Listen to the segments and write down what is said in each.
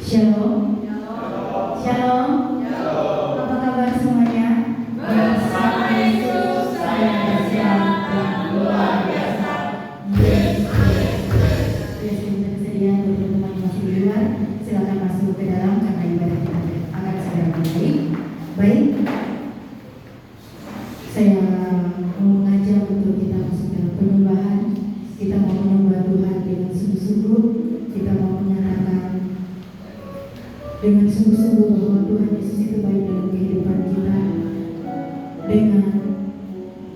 Shalom. Shalom. Apa kabar semuanya? Bersama Yesus saya siap dan luar biasa. Yes. Kita kesediaan untuk teman-teman yang masih di luar, silakan masuk ke dalam karena ibadah kita akan segera mulai. Baik, saya mau mengajak untuk kita masuk dalam penyembahan. Kita mau menyembah Tuhan dengan sungguh-sungguh. Kita mau menyatakan dengan sungguh-sungguh bahwa Tuhan Yesus itu baik dalam kehidupan kita. Dengan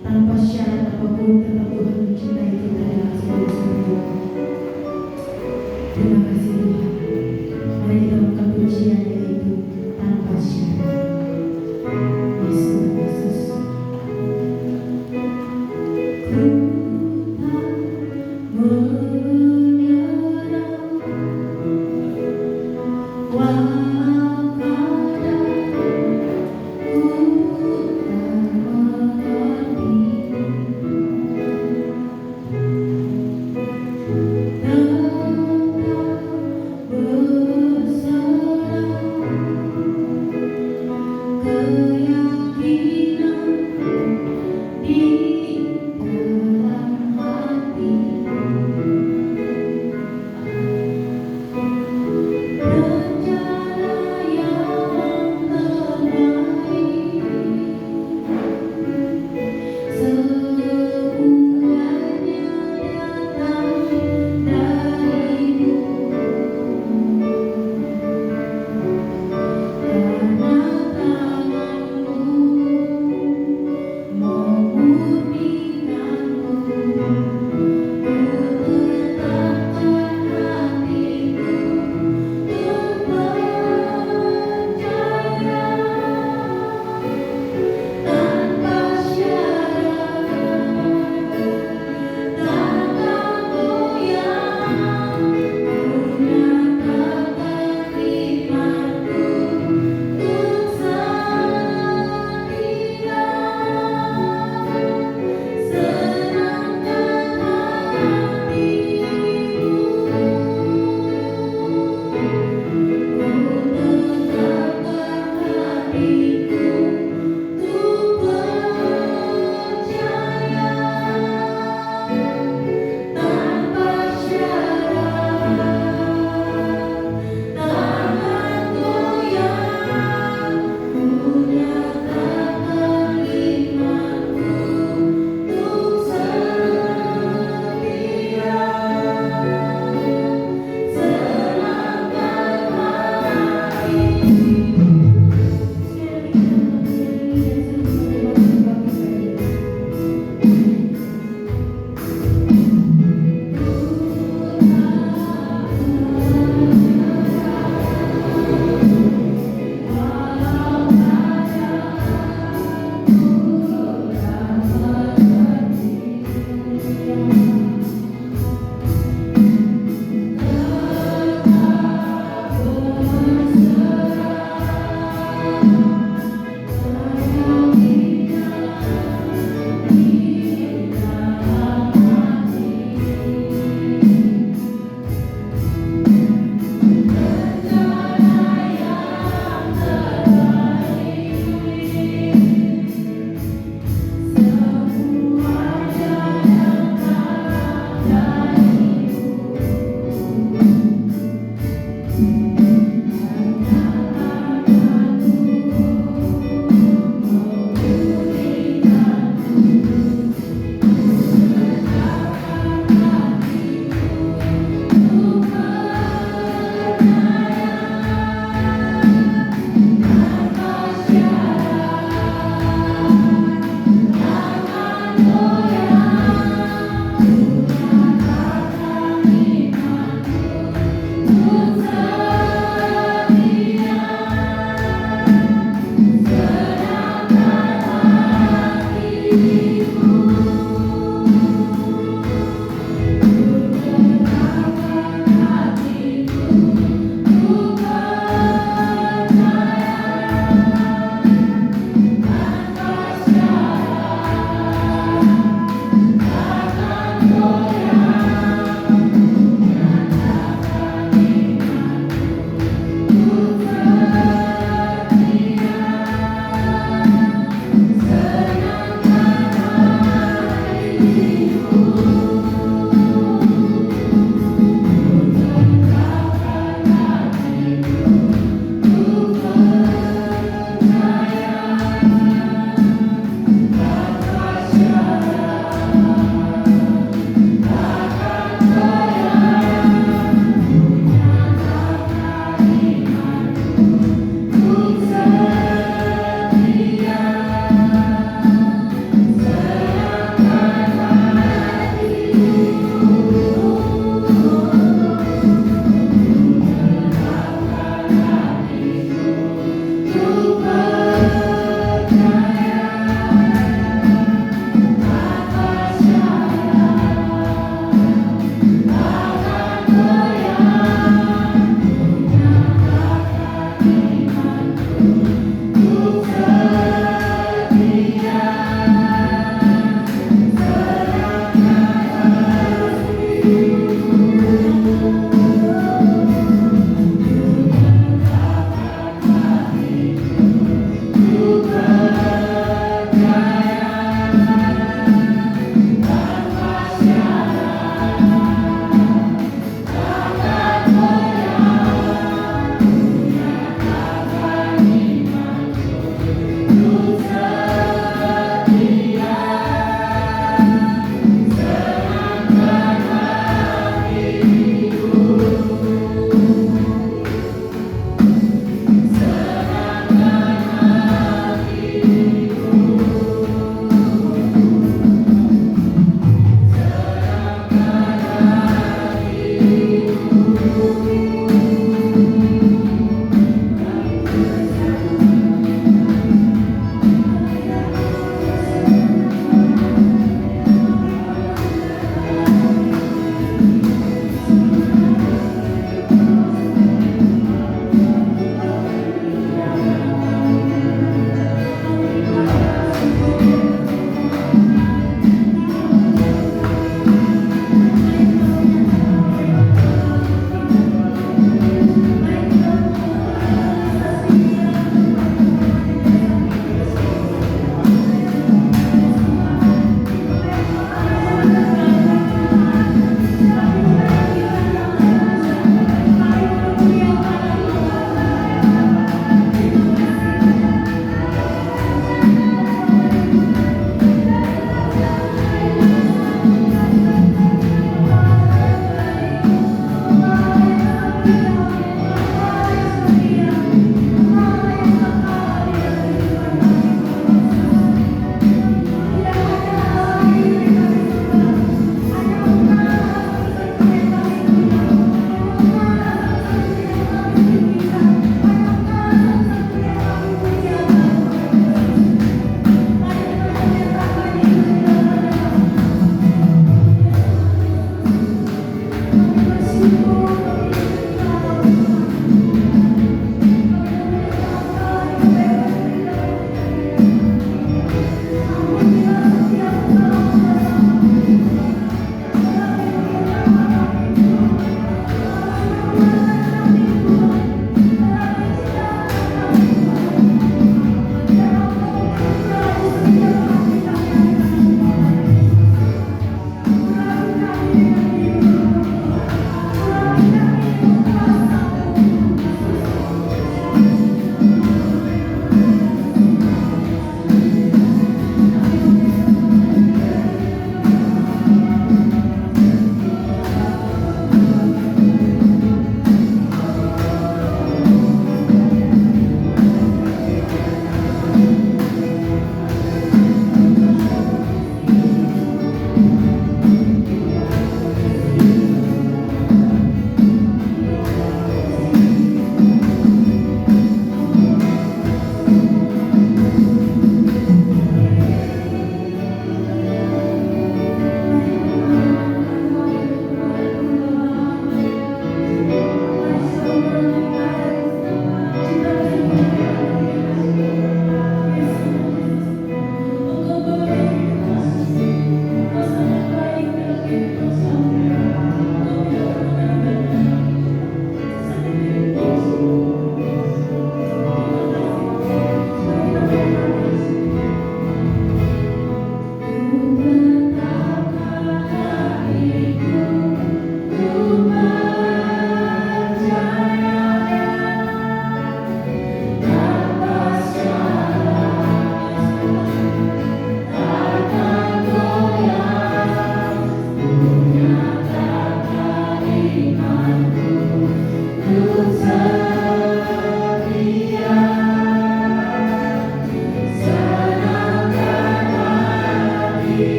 tanpa syarat apapun, tetap Tuhan mencintai kita dengan sungguh-sungguh. Terima kasih Tuhan. Mari kita buka pujian yaitu tanpa syarat. Yesus, Yesus. Ku tak menyerah walau kadang ku tak mengerti. Tetap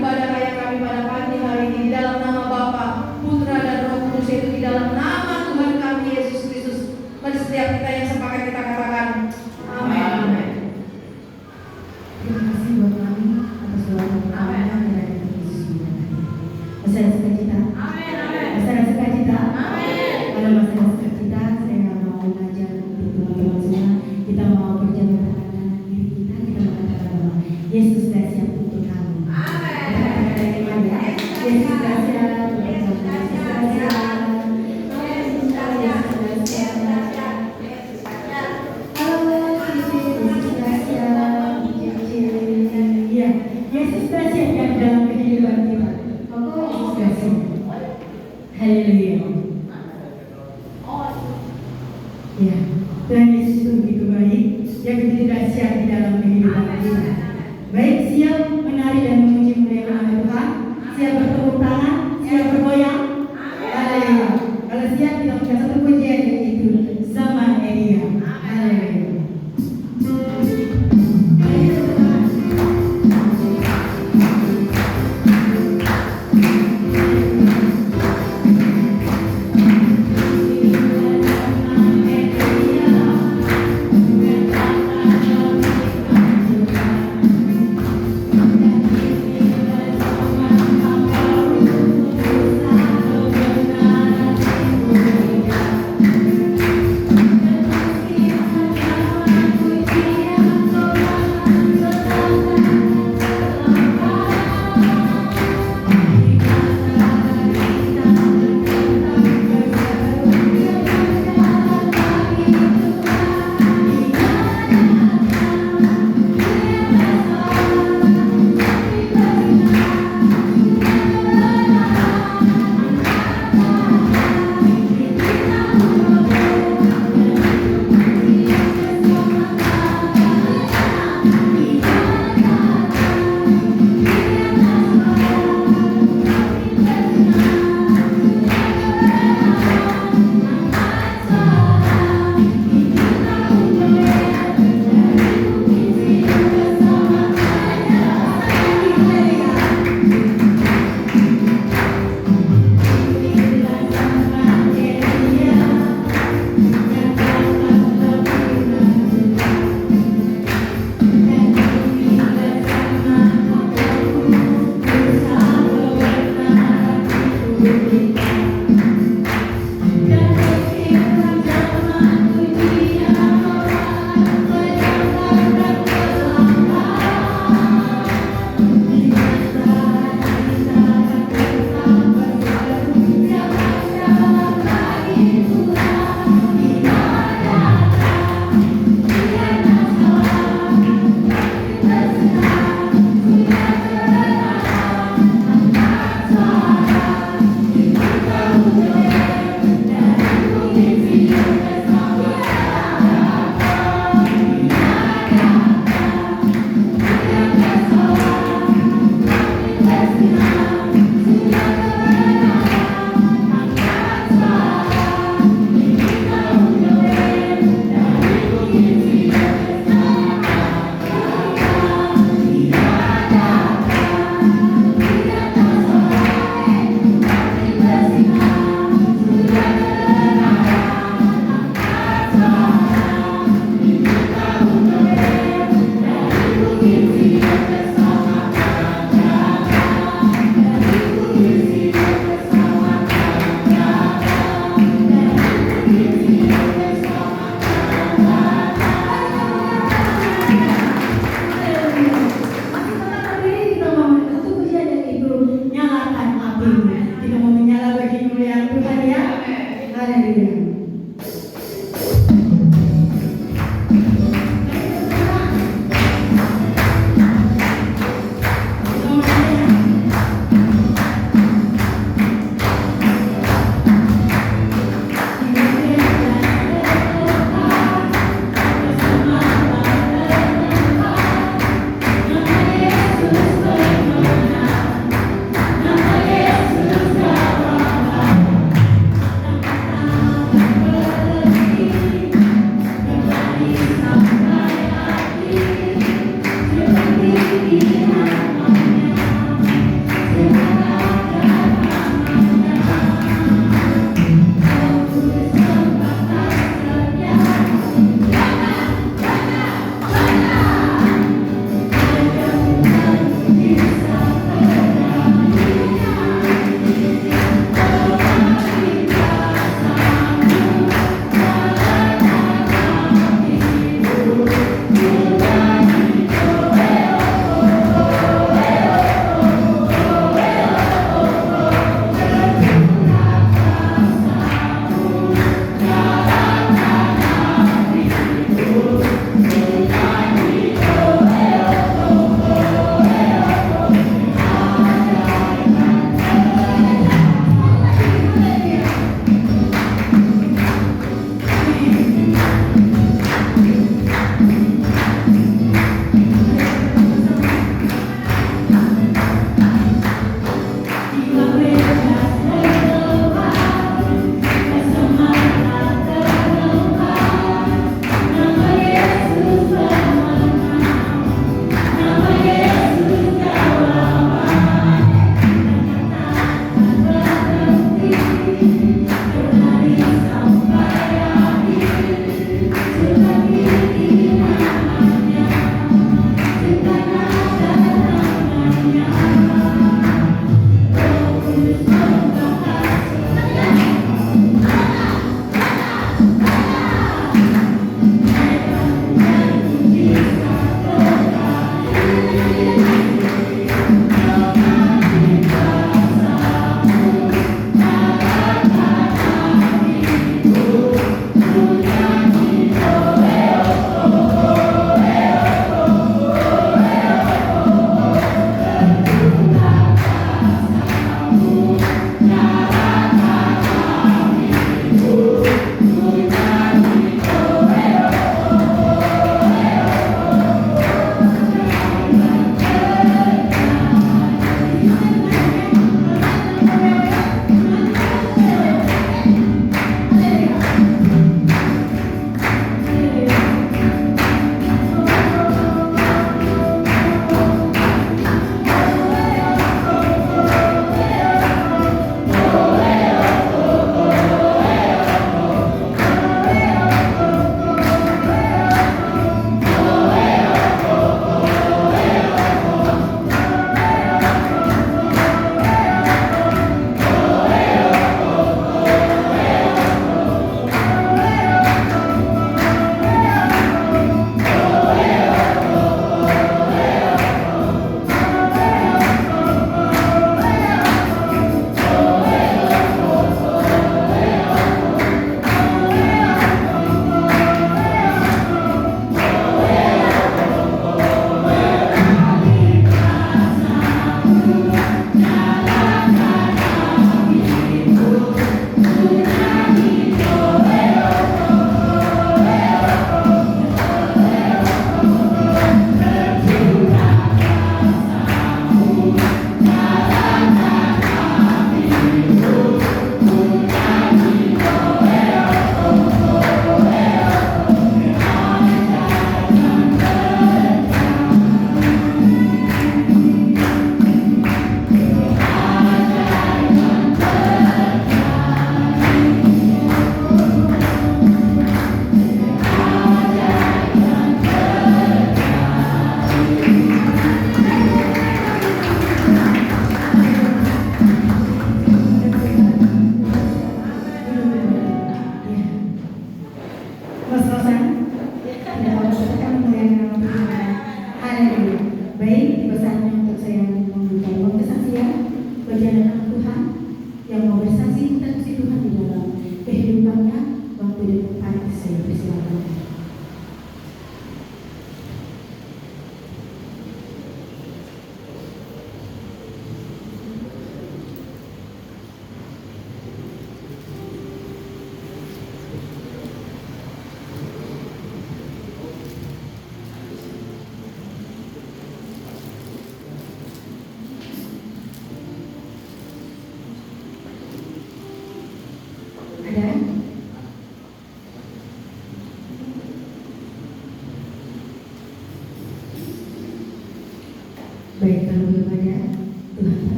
ibadah raya kami pada pagi hari ini di dalam nama Bapa, Putra dan Roh Kudus, yaitu di dalam nama Tuhan kami Yesus Kristus. Mari setiap kita yang sepakat kita katakan amin. Terima kasih buat kami atas doa pertama yang ada di Yesus. Masalah sukacita. Amin. Amin. Masalah sukacita. Amin. Pada masalah sukacita, saya mau mengajar untuk teman-teman semua. Kita mau berjalan tangan diri kita mau katakan bahwa Yesus sudah siap untuk kamu. Amin. Kita katakan yang mana ya? Yesus sudah siap untuk kamu. Yesus sudah siap. Yesus sudah siap. Yesus sudah siap. Halo, Yesus sudah siap. Iya, Yesus sudah siap kan dalam kehidupan kita. Maka Yesus sudah siap. Haleluya. Ya, Tuhan Yesus itu begitu baik, yang begitu dahsyat di dalam kehidupan kita. Baik, siap menari dan memuji mulia nama Tuhan, siap bertepuk tangan, siap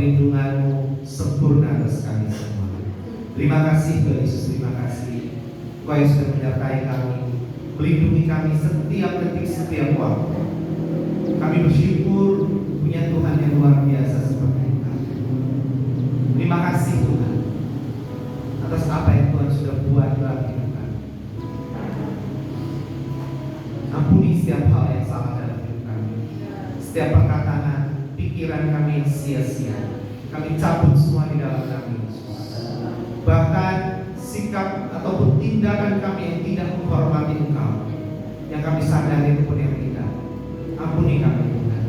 perlindungan-Mu sempurna atas kami semua. Terima kasih Tuhan Yesus, terima kasih Engkau yang sudah menyertai kami, melindungi kami setiap detik, setiap waktu. Kami bersyukur punya Tuhan yang luar biasa seperti Engkau. Terima kasih Tuhan atas apa yang Tuhan sudah buat dalam hidup kami. Ampuni setiap hal yang salah dalam hidup kami, setiap perkataan, pikiran kami yang sia-sia, kami cabut semua di dalam nama Yesus. Bahkan sikap ataupun tindakan kami yang tidak menghormati Engkau, yang kami sadari maupun yang tidak, ampuni kami Tuhan.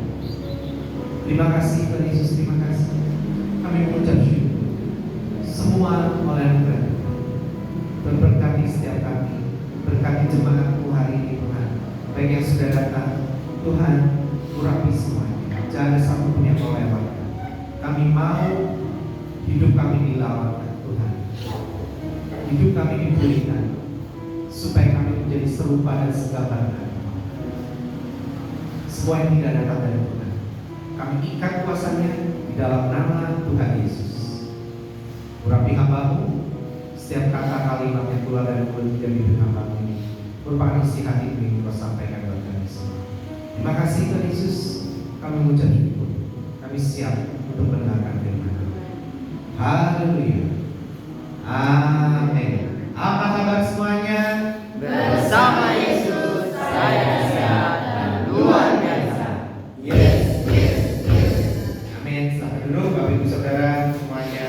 Terima kasih Tuhan Yesus, terima kasih. Kami mengucap syukur semua oleh anugerah Tuhan. Berkati setiap kami, berkati jemaat-Mu hari ini Tuhan. Baik yang sudah datang, Tuhan urapi semuanya, jangan ada satu pun yang Kau lewatkan. Kami mau hidup kami dilawan Tuhan, hidup kami dipulihkan, supaya kami menjadi serupa dan segambar dengan semua yang tidak datang dari Tuhan. Kami ikat kuasanya di dalam nama Tuhan Yesus. Urapi hamba-Mu, setiap kata kalimat yang keluar dari mulut dan bibir hamba-Mu ini merupakan isi hati yang Kau sampaikan buat kami semua. Terima kasih Tuhan Yesus, kami mengucap syukur. Kami siap untuk mendengarkan firman-Mu. Haleluya. Amin. Apa kabar semuanya? Bersama Yesus saya sehat dan luar biasa. Yes, yes, yes. Amin. Selamat duduk Bapak Ibu Saudara semuanya.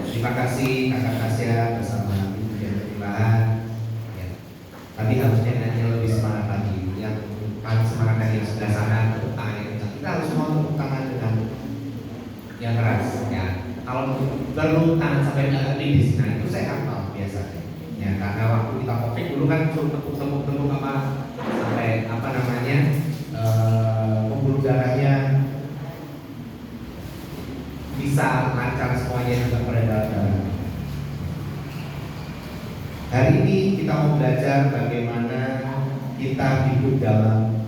Terima kasih Kakak Tasya bersama Ibu yang Pertimbangan. Ya. Tadi harusnya nyanyi lebih semangat lagi. Yang paling semangat tadi yang sebelah sana tepuk tangan yang kencang. Kita harus mau tepuk tangan dengan yang keras. Ya. Kalau perlu tangan sampai di sini, itu saya hafal biasanya. Ya, karena waktu kita COVID dulu kan suruh tepuk-tepuk apa sampai apa namanya pembuluh darahnya bisa lancar semuanya juga pada darah. Hari ini kita mau belajar bagaimana kita hidup dalam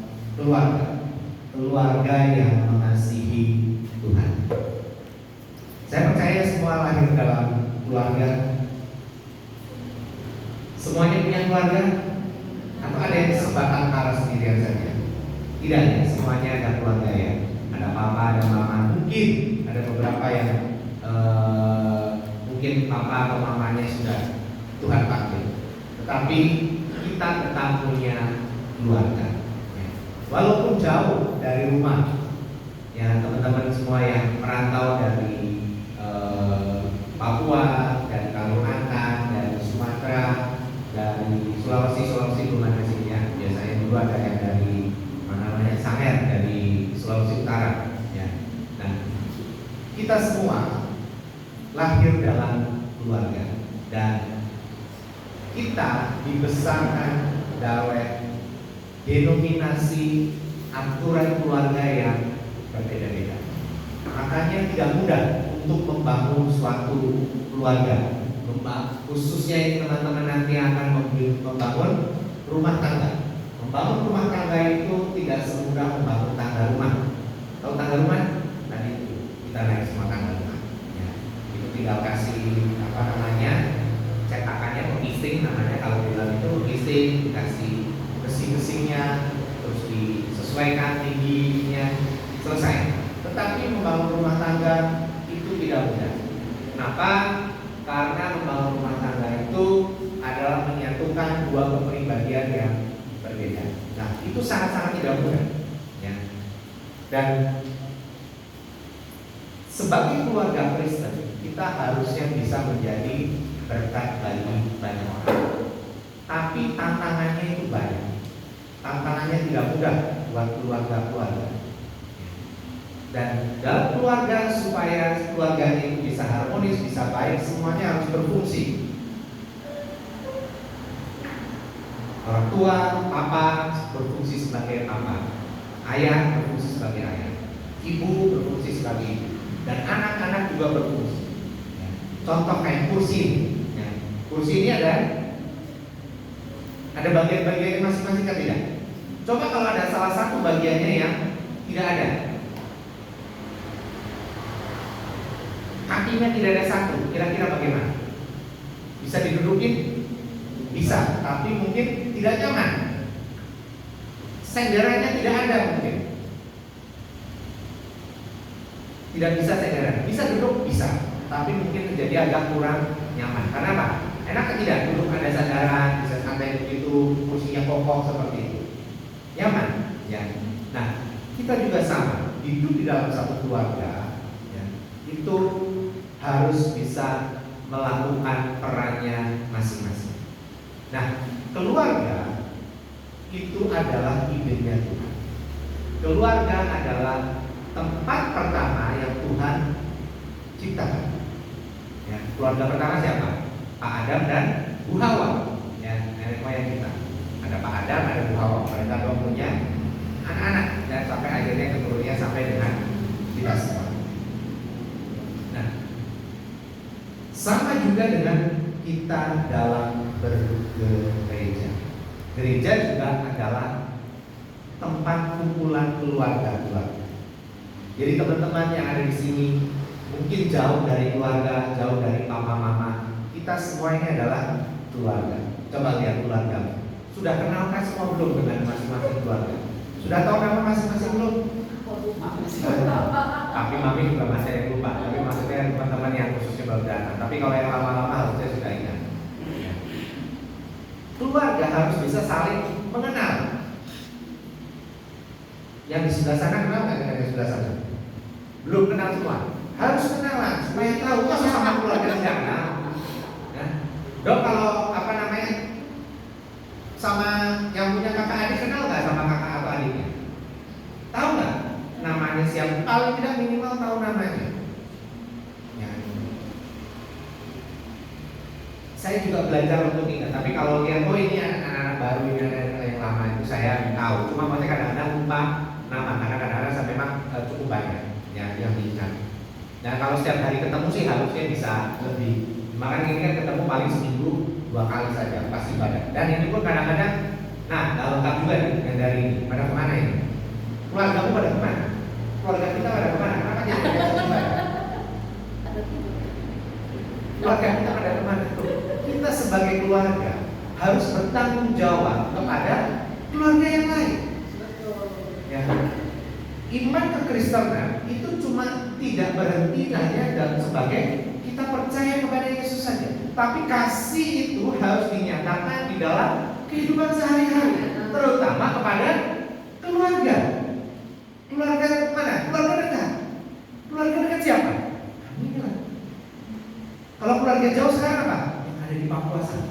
keluarga yang mengasihi Tuhan. Saya percaya semua lahir dalam keluarga. Semuanya punya keluarga? Atau ada yang sebatang kara sendirian saja? Tidak ya, semuanya ada keluarga ya. Ada papa, ada mama. Mungkin ada beberapa yang mungkin papa atau mamanya sudah Tuhan panggil. Tetapi kita tetap punya keluarga. Walaupun jauh dari rumah, ya teman-teman semua yang merantau dari Papua, dari Kalimantan, dari Sumatera, dari Sulawesi belum ada sini ya. Biasanya dulu ada yang dari mana namanya Sangir, dari Sulawesi Utara. Ya. Nah, kita semua lahir dalam keluarga dan kita dibesarkan dalam denominasi aturan keluarga yang berbeda-beda. Makanya tidak mudah untuk membangun suatu keluarga, khususnya ini teman-teman nanti akan membangun rumah tangga. Membangun rumah tangga itu tidak semudah membangun tangga rumah. Tahu tangga rumah? Tadi itu kita naik semua tangga rumah. Ya, itu tinggal kasih apa namanya cetakannya pengisting namanya, kalau bilang itu pengisting, dikasih besi-besinya, terus disesuaikan tingginya, selesai. Tetapi membangun rumah tangga itu tidak mudah. Kenapa? Karena membangun rumah tangga itu adalah menyatukan dua kepribadian yang berbeda. Nah, itu sangat-sangat tidak mudah. Ya. Dan sebagai keluarga Kristen, kita harusnya bisa menjadi berkat bagi banyak orang. Tapi tantangannya itu banyak. Tantangannya tidak mudah buat keluarga-keluarga. Dan dalam keluarga, supaya keluarga itu bisa harmonis, bisa baik, semuanya harus berfungsi. Orang tua, papa berfungsi sebagai papa, ayah berfungsi sebagai ayah, ibu berfungsi sebagai ibu, dan anak-anak juga berfungsi. Contoh kayak kursi. Kursi ini ada bagian-bagiannya masing-masing kan tidak? Coba kalau ada salah satu bagiannya yang tidak ada, kakinya tidak ada satu, kira-kira bagaimana? Bisa didudukin? Bisa, tapi mungkin tidak nyaman. Senderannya tidak ada mungkin. Tidak bisa senderan. Bisa duduk? Bisa. Tapi mungkin menjadi agak kurang nyaman. Karena apa? Enak tidak duduk ada sandaran, bisa santai begitu, kursinya kokoh seperti itu. Nyaman, ya. Nah, kita juga sama. Hidup di dalam satu keluarga, ya, itu harus bisa melakukan perannya masing-masing. Nah, keluarga itu adalah idenya Tuhan. Keluarga adalah tempat pertama yang Tuhan ciptakan. Ya, keluarga pertama siapa? Pak Adam dan Bu Hawa. Ya, nenek moyang kita. Ada Pak Adam, ada Bu Hawa. Mereka dua punya anak-anak dan sampai akhirnya keturunannya sampai dengan kita semua. Nah, sama juga dengan kita dalam bergereja. Gereja juga adalah tempat kumpulan keluarga-keluarga. Jadi teman-teman yang ada di sini mungkin jauh dari keluarga, jauh dari papa mama. Kita semua ini adalah keluarga. Coba lihat keluarga. Sudah kenalkan semua belum dengan masing-masing keluarga? Sudah tahu nama masing-masing belum? Tapi mami juga masih ada yang lupa. Tapi maksudnya teman-teman yang khususnya baru datang. Tapi kalau yang lama-lama harusnya sudah ingat. Keluarga harus bisa saling mengenal. Yang di sebelah sana kenal nggak dengan yang di sebelah sana? Belum kenal semua. Harus kenalan supaya tahu masa sama keluarga tidak kenal. Ya. Dok, kalau apa namanya sama yang punya kakak adik kenal nggak sama kakak atau adiknya? Tahu nggak namanya siapa? Paling tidak minimal tahu namanya. Ya. Saya juga belajar untuk ingat. Tapi kalau lihat, oh ini anak-anak baru, ini anak-anak yang lama, itu saya tahu. Cuma maksudnya kadang-kadang lupa nama, karena kadang-kadang saya memang cukup banyak ya yang diingat. Nah kalau setiap hari ketemu sih harusnya bisa lebih. Makanya ini kan ketemu paling seminggu 2 kali saja pasti ibadah. Dan ini pun kadang-kadang, nah nggak lengkap juga nih yang dari ini. Pada kemana ini? Keluargamu pada kemana? Keluarga kita pada kemana? Kenapa jadi ibadah? Keluarga kita pada kemana? Kita sebagai keluarga harus bertanggung jawab kepada keluarga yang lain. Ya. Iman kekristenan itu cuma tidak berhenti hanya dan sebagai kita percaya kepada Yesus saja, tapi kasih itu harus dinyatakan di dalam kehidupan sehari-hari, terutama kepada keluarga. Keluarga mana? Keluarga dekat. Keluarga dekat siapa? Kami lah. Kalau keluarga jauh sekarang apa? Yang ada di Papua sana.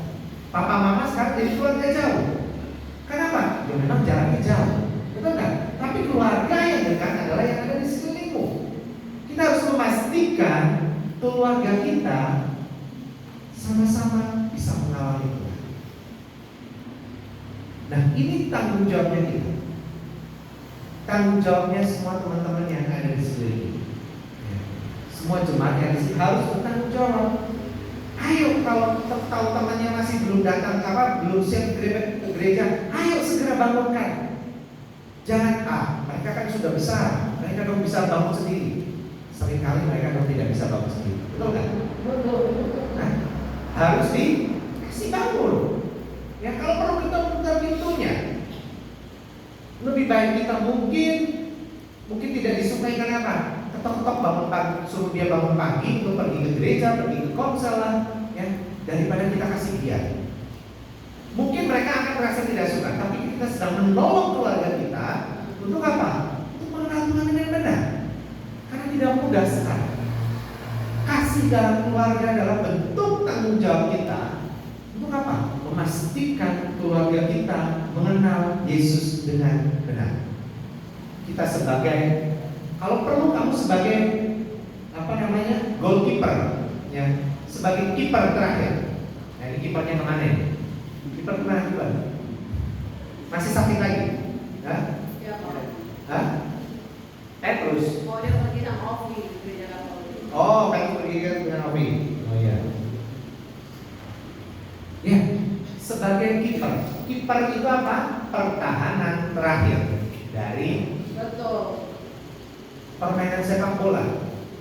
Papa mama sekarang jadi keluarga jauh. Kenapa? Ya memang jaraknya jauh. Betul nggak? Tapi keluarga yang dekat adalah yang ada di sekelilingmu. Kita harus memastikan keluarga kita sama-sama bisa mengawali Tuhan. Nah, ini tanggung jawabnya kita. Tanggung jawabnya semua teman-teman yang ada di sekeliling. Ya. Semua jemaat yang di sini harus bertanggung jawab. Ayo kalau tahu temannya masih belum datang, belum siap ke gereja, ayo segera bangunkan. Jangan mereka kan sudah besar, mereka dong bisa bangun sendiri. Seringkali mereka dong tidak bisa bangun sendiri, betul nggak? Betul. Nah, harus dikasih bangun. Ya kalau perlu kita buka pintunya. Lebih baik kita mungkin tidak disukai kenapa? Ketok-ketok bangun pagi, suruh dia bangun pagi untuk pergi ke gereja, pergi ke komsel lah, ya, daripada kita kasih dia. Mungkin mereka akan merasa tidak suka, tapi kita sedang menolong keluarga kita untuk apa? Untuk mengenal Tuhan dengan benar. Karena tidak mudah sekali. Kasih dalam keluarga adalah bentuk tanggung jawab kita untuk apa? Memastikan keluarga kita mengenal Yesus dengan benar. Kita sebagai, kalau perlu kamu sebagai goalkeeper, ya, sebagai kiper terakhir. Nah, ini kipernya kemana ini? Kiper kemana juga? Masih sakit lagi? Hah? Hah? Terus? Oh, dia pergi sama Ovi di gereja Katolik. Oh, kamu pergi dengan Ovi. Oh iya. Ya, sebagai kiper. Kiper itu apa? Pertahanan terakhir dari Betul. permainan sepak bola.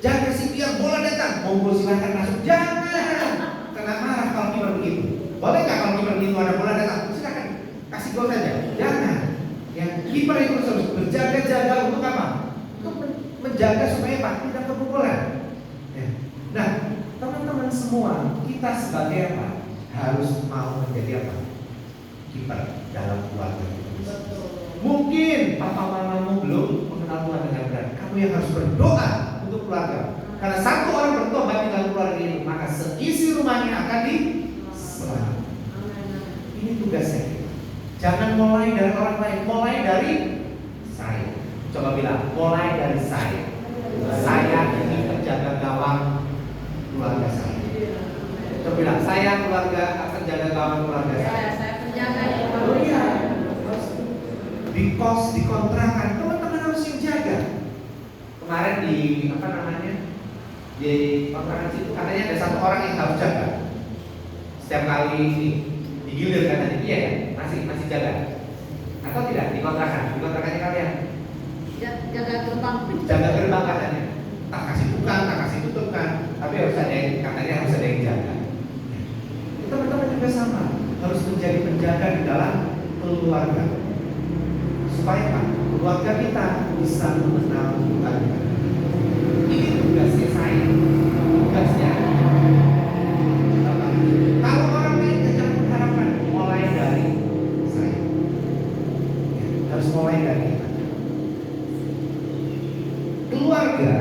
Jangan kasih biar bola datang, monggo silakan masuk. Jangan. Kena marah kalau kiper begitu. Boleh nggak kalau kiper begitu ada bola datang? Silakan kasih gol saja. Jangan. Ya, kiper itu harus berjaga-jaga untuk apa? Untuk menjaga supaya Pak tidak kebobolan. Ya. Nah, teman-teman semua, kita sebagai apa? Harus mau menjadi apa? Kiper dalam keluarga kita. Mungkin papa mamamu belum mengenal Tuhan dengan benar. Kamu yang harus berdoa untuk keluarga. Karena satu orang bertobat di dalam keluarga ini, maka seisi rumahnya akan diselamatkan. Ini tugasnya kita. Jangan mulai dari orang lain, mulai dari saya. Coba bilang, mulai dari saya. Saya ini penjaga gawang keluarga saya. Coba bilang, saya keluarga akan jaga gawang keluarga saya. Saya penjaga ya Pak. Oh iya. Di kos, di kontrakan, teman-teman harus yang jaga. Kemarin di apa namanya, di kontrakan situ katanya ada satu orang yang harus jaga. Setiap kali ini digilir katanya, iya ya, masih jaga. Atau tidak di kontrakan? Di kontrakannya kalian? Jaga gerbang. Jaga gerbang katanya. Tak kasih buka, tak kasih tutup kan. Tapi harus ada yang katanya harus ada yang jaga. Teman-teman juga sama, harus menjadi penjaga di dalam keluarga. Supaya Pak, keluarga kita bisa mengenal Tuhan. Ini tugasnya saya, tugasnya. Kalau orang lain jangan mengharapkan, mulai dari saya. Ya, harus mulai dari kita. Keluarga,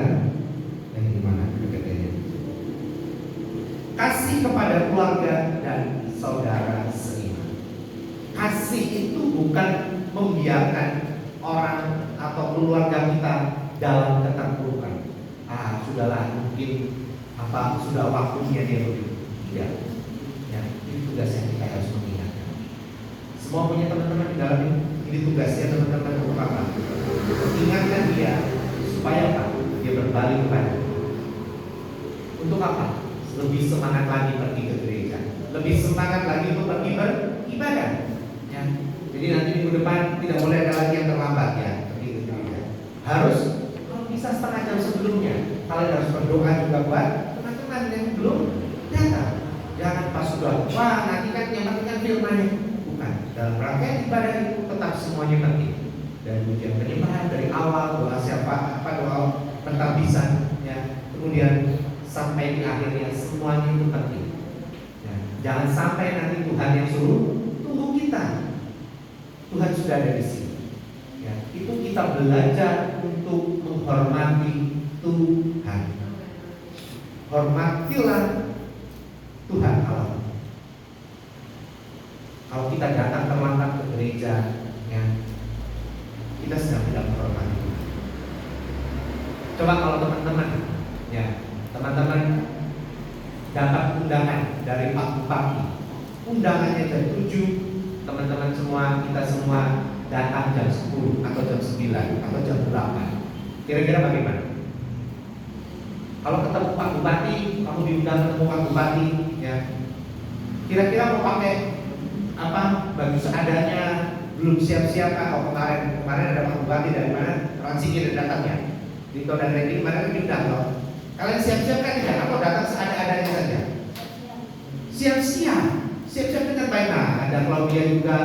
yang gimana katanya? Kasih kepada keluarga dan saudara seiman. Kasih itu bukan membiarkan orang atau keluarga kita dalam keterpurukan. Sudahlah, mungkin sudah waktunya dia begitu. Ya, ini tugasnya kita harus mengingatkan. Semua punya teman-teman di dalam ini tugasnya teman-teman untuk apa? Ingatkan dia supaya apa? Dia berbalik kepada. Untuk apa? Lebih semangat lagi pergi ke gereja, lebih semangat lagi untuk pergi beribadah. Ya. Jadi nanti minggu depan tidak boleh ada lagi yang terlambat ya pergi ke gereja. Harus kalau bisa setengah jam sebelumnya. Kalian harus berdoa juga buat teman-teman yang belum datang. Jangan pas sudah nanti kan yang penting kan firman-Nya. Bukan. Dalam rangka ibadah itu tetap semuanya penting. Dari ujian penyembahan dari awal doa doa pentabisan ya. Kemudian sampai di akhirnya semuanya itu penting. Ya. Jangan sampai nanti Tuhan yang suruh tunggu kita. Tuhan sudah ada di sini. Ya, itu kita belajar untuk menghormati Tuhan. Hormatilah Tuhan Allah. Kalau kita datang terlambat ke gereja, ya, kita sedang tidak menghormati Tuhan. Coba kalau teman-teman, ya, teman-teman dapat undangan dari Pak Bupati, undangannya jam 7, teman-teman semua, kita semua datang jam 10 atau jam 9 atau jam 8. Kira-kira bagaimana? Kalau ketemu Pak Bupati, kamu diundang ketemu Pak Bupati, ya, kira-kira mau pakai apa? Baju seadanya, belum siap-siap kan? Oh, kemarin ada Pak Bupati dari mana? Ransingir datangnya. Dito dan Randy kemarin diundang loh. Kalian siap-siap kan tidak? Atau datang seadanya saja? Siap-siap dengan baik. Nah, ada Claudia juga,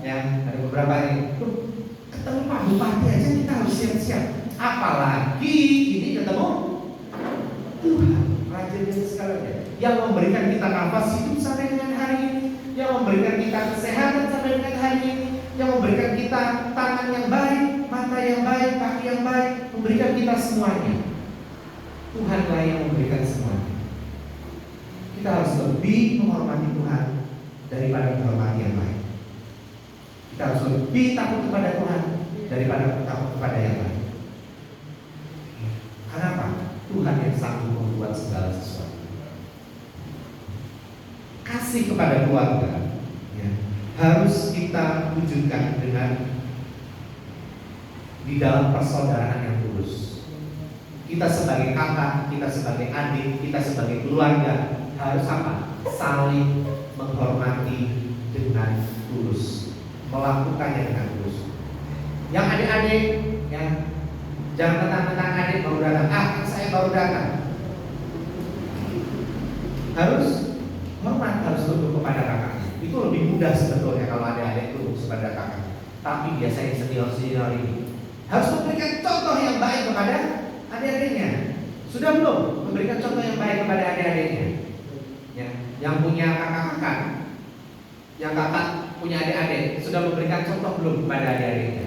ya, ada beberapa ini. Ketemu Pak Bupati aja kita harus siap-siap. Apalagi ini ketemu Tuhan, Raja dari segalanya, yang memberikan kita nafas hidup sampai dengan hari ini, yang memberikan kita kesehatan sampai dengan hari ini, yang memberikan kita tangan yang baik, mata yang baik, kaki yang baik, memberikan kita semuanya. Tuhanlah yang memberikan semuanya. Kita harus lebih menghormati Tuhan daripada menghormati yang lain. Kita harus lebih takut kepada Tuhan daripada takut kepada yang lain. Kenapa? Tuhan yang sanggup membuat segala sesuatu. Kasih kepada keluarga, ya, harus kita wujudkan dengan di dalam persaudaraan yang tulus. Kita sebagai kakak, kita sebagai adik, kita sebagai keluarga harus apa? Saling menghormati dengan tulus, melakukannya dengan tulus. Yang adik-adik, ya, Jangan mentang-mentang adik baru datang, saya baru datang. Harus hormat, harus tunduk kepada kakaknya. Itu lebih mudah sebetulnya kalau adik-adik tunduk kepada kakaknya. Tapi biasanya senior-senior ini harus memberikan contoh yang baik kepada adik-adiknya. Sudah belum memberikan contoh yang baik kepada adik-adiknya? Ya, yang punya kakak-kakak, yang kakak punya adik-adik, sudah memberikan contoh belum kepada adik-adiknya?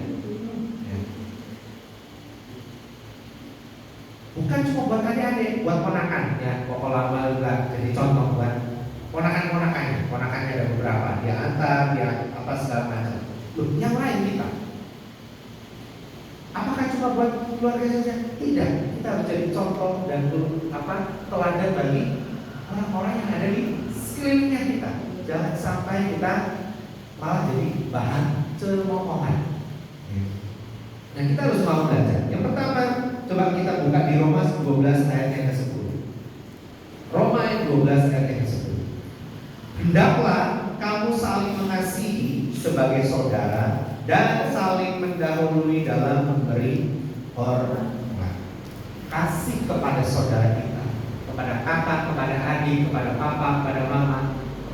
Ya. Bukan cuma buat adik-adik, buat ponakan. Ya, pokok lama juga jadi contoh buat ponakan-ponakannya. Ponakannya ada beberapa, dia antar, dia apa segala macam. Loh, yang lain kita. Apakah cuma buat keluarga saja? Tidak. Kita harus jadi contoh dan teladan bagi orang-orang yang ada di sekelilingnya kita. Jangan sampai kita malah jadi bahan cemoohan. Nah, kita harus mau belajar. Yang pertama, coba kita buka di Roma 12 ayat yang ke-10. Roma ayat 12 ayat yang ke-10. Hendaklah kamu saling mengasihi sebagai saudara dan saling mendahului dalam memberi hormat. Kasih kepada saudara kita, kepada kakak, kepada adik, kepada papa, kepada mama,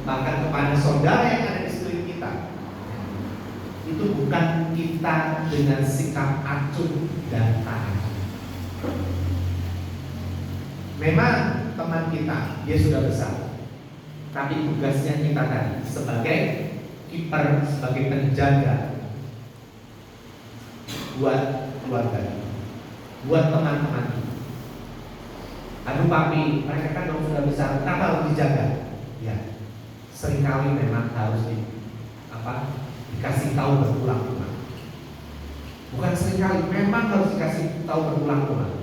bahkan kepada saudara yang ada di sekeliling kita. Itu bukan kita dengan sikap acuh dan taat. Memang teman kita, dia sudah besar, tapi tugasnya kita tadi sebagai kiper, sebagai penjaga buat keluarga, buat teman-teman. Aduh papi, mereka kan sudah besar, kenapa harus dijaga? Ya, seringkali memang harus dikasih tahu berulang-ulang. Bukan seringkali, memang harus dikasih tahu berulang-ulang.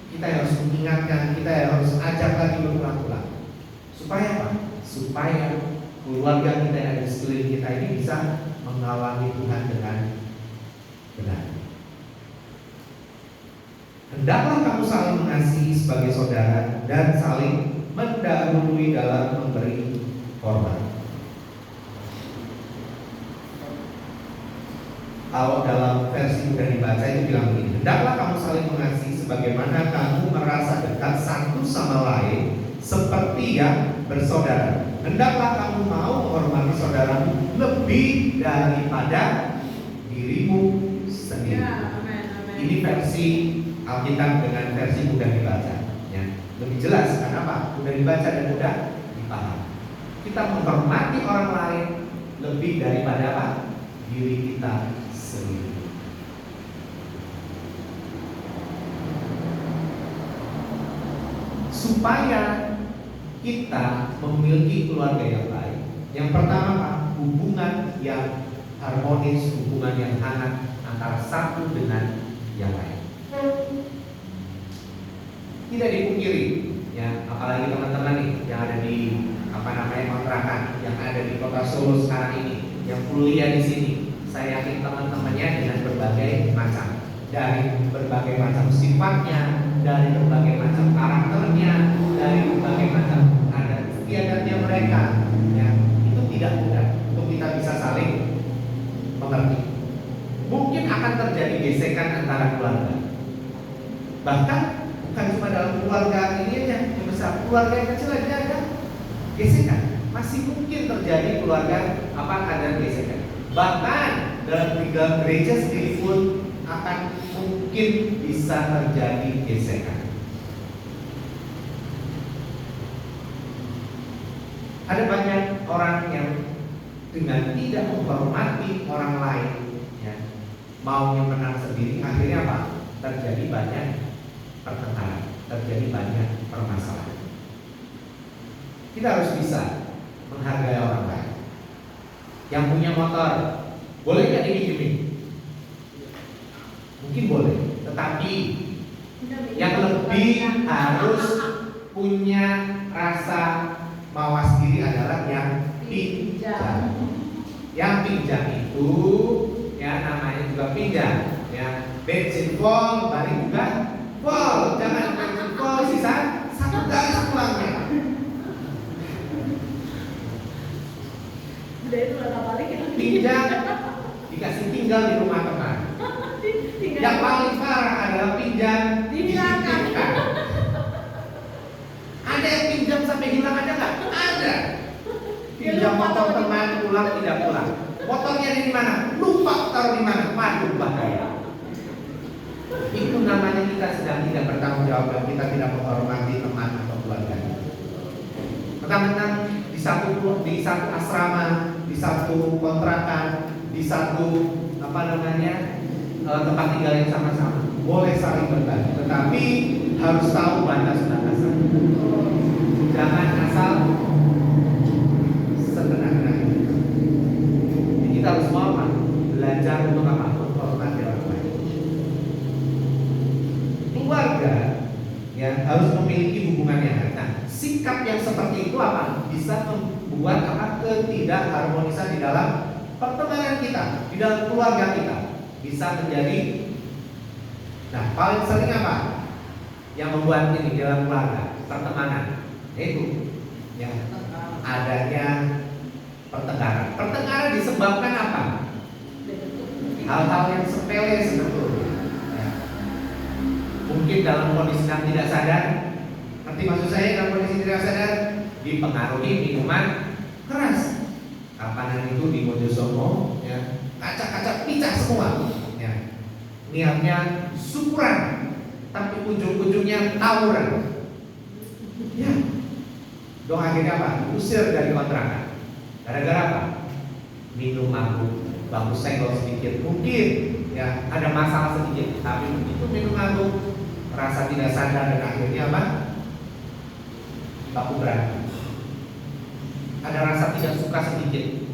Kita harus mengingatkan, kita harus ajak lagi berulang-ulang. Supaya apa? Supaya keluarga kita yang ada di sekeliling kita ini bisa mengawali Tuhan dengan benar. Hendaklah kamu saling mengasihi sebagai saudara dan saling mendahului dalam memberi hormat. Kalau dalam versi mudah dibaca itu bilang begini, hendaklah kamu saling mengasihi sebagaimana kamu merasa dekat satu sama lain seperti yang bersaudara. Hendaklah kamu mau menghormati saudaramu lebih daripada dirimu sendiri. Ini versi Alkitab dengan versi mudah dibaca, ya. Lebih jelas, kenapa? Mudah dibaca dan mudah dipahami. Kita menghormati orang lain lebih daripada apa? Diri kita sendiri. Supaya kita memiliki keluarga yang baik, yang pertama Pak, hubungan yang harmonis, hubungan yang hangat antara satu dengan yang lain. Tidak dipungkiri, ya, apalagi teman-teman nih yang ada di kontrakan, yang ada di kota Solo sekarang ini, yang kuliah di sini. Saya yakin teman-temannya dengan berbagai macam, dari berbagai macam sifatnya, dari berbagai macam karakternya, dari berbagai macam adat istiadatnya mereka, ya, itu tidak mudah untuk kita bisa saling mengerti. Mungkin akan terjadi gesekan antara keluarga. Bahkan bukan cuma dalam keluarga ini aja yang besar, keluarga yang kecil aja ada gesekan. Masih mungkin terjadi keluarga ada gesekan. Bahkan dalam gereja sendiri pun akan mungkin bisa terjadi gesekan. Ada banyak orang yang dengan tidak menghormati orang lain, ya, maunya menang sendiri, akhirnya apa? Terjadi banyak pertengkaran, terjadi banyak permasalahan. Kita harus bisa menghargai orang lain. Yang punya motor, boleh nggak diminjemin? Mungkin boleh, tetapi yang lebih harus punya rasa mawas diri adalah yang pinjam. Yang pinjam itu, ya, namanya juga pinjam, ya. Bensin full, balik juga full. Jangan bensin full sisa satu kali pulangnya. Udah itu nggak balik. Pinjam dikasih tinggal di rumah teman. Yang paling parah adalah pinjam Dihilangkan. dititipkan. Ada yang pinjam sampai hilang, ada nggak? Ada. Pinjam motor teman, pulang tidak pulang. Motornya di mana? Lupa taruh di mana? Waduh, bahaya. Itu namanya kita sedang tidak bertanggung jawab dan kita tidak menghormati teman atau keluarga. Mentang-mentang di satu asrama, di satu kontrakan, di satu tempat tinggal yang sama-sama, boleh saling berbagi, tetapi harus tahu batas-batasnya. Jangan asal setengah-tengah. Kita harus hormat, belajar untuk apa? Menghormati orang lain. Keluarga ya harus memiliki hubungan yang erat. Nah, sikap yang seperti itu apa? Bisa membuat ketidakharmonisan di dalam pertemanan kita, di dalam keluarga kita. Bisa menjadi, nah paling sering apa yang membuat ini di dalam keluarga, pertemanan, yaitu ya adanya pertengkaran. Pertengkaran disebabkan apa? Hal-hal yang sepele sebetulnya. Ya. Mungkin dalam kondisi yang tidak sadar, nanti maksud saya dalam kondisi tidak sadar, dipengaruhi minuman keras. Kapanan itu di Mojosomo, ya, kaca-kaca pecah semua. Ya. Niatnya syukuran, tapi ujung-ujungnya tawuran. Ya. Dong akhirnya apa? Usir dari kontrakan. Gara-gara apa? Minum mabuk, baku senggol sedikit. Mungkin ya ada masalah sedikit, tapi begitu minum mabuk, merasa tidak sadar dan akhirnya apa? Baku berantem. Ada rasa tidak suka sedikit.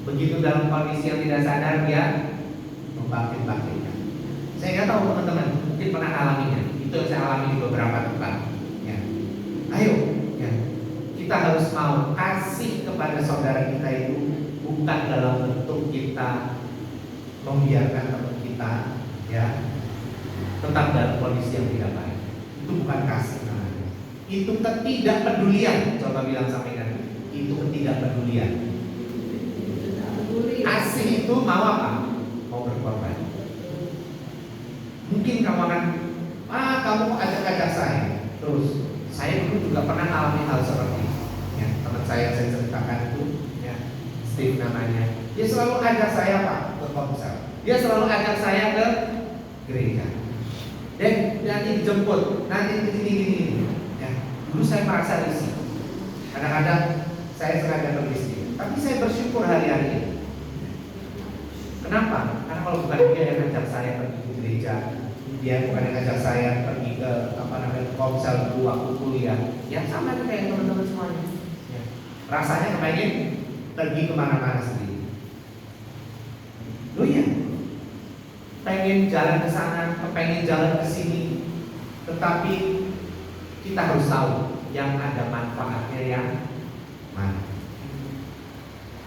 Begitu dalam kondisi yang tidak sadar dia membangkit-bangkitkan. Saya nggak tahu teman-teman, mungkin pernah alaminya. Itu yang saya alami di beberapa tempat. Ya. Ayo, ya. Kita harus mau kasih kepada saudara kita itu bukan dalam bentuk kita membiarkan teman kita, ya, tetap dalam kondisi yang tidak baik. Itu bukan kasih namanya. Itu ketidakpedulian. Coba bilang sampaikan. Itu ketidakpedulian. Kasih itu mau apa? Mau berkorban. Mungkin kamu akan, kamu ajak-ajak saya. Terus saya dulu juga pernah alami hal seperti itu. Ya, teman saya ceritakan itu, ya, Steve namanya. Dia selalu ajak saya Pak ke konser. Dia selalu ajak saya ke gereja. Dan nanti dijemput, nanti gini. Ya, dulu saya merasa risih. Kadang-kadang saya sengaja berisik, tapi saya bersyukur hari-hari ini. Kenapa? Karena kalau bukan dia yang ngajak saya pergi ke gereja, dia bukan yang ngajak saya pergi ke komsel dulu waktu kuliah, yang sama kayak teman-teman semuanya. Ya. Rasanya kepengen pergi kemana-mana sendiri. Loh ya, pengen jalan ke sana, pengen jalan ke sini, tetapi kita harus tahu yang ada manfaatnya yang mana.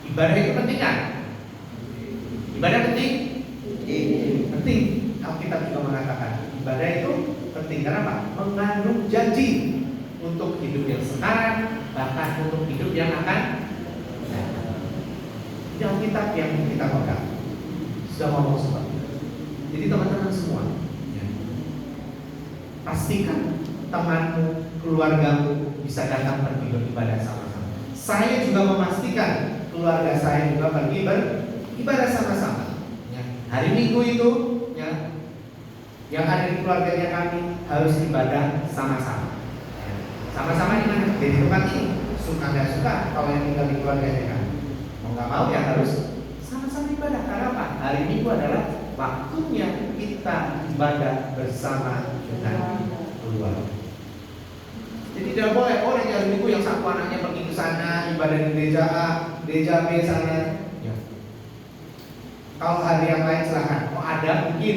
Ibadah itu penting kan? Ibadah penting? Penting. Alkitab juga mengatakan ibadah itu penting. Kenapa? Mengandung janji untuk hidup yang sekarang, bahkan untuk hidup yang akan datang. Ini Alkitab yang kita pegang. Sudah ngomong seperti itu. Jadi teman-teman semua, ya, pastikan temanmu, keluargamu bisa datang pergi beribadah sama-sama. Saya juga memastikan keluarga saya juga pergi beribadah sama-sama. Ya. Hari Minggu itu, ya, yang ada di keluarganya kami harus ibadah sama-sama. Ya. Sama-sama di mana? Di tempat ini. Suka nggak suka kalau yang tinggal di keluarganya kami. Mau nggak mau ya harus sama-sama ibadah. Karena apa? Hari Minggu adalah waktunya kita ibadah bersama dengan keluarga. Jadi tidak boleh orang yang hari Minggu yang satu anaknya pergi ke sana ibadah di gereja A, gereja B sana. Ya. Kalau hari yang lain silakan. Oh ada mungkin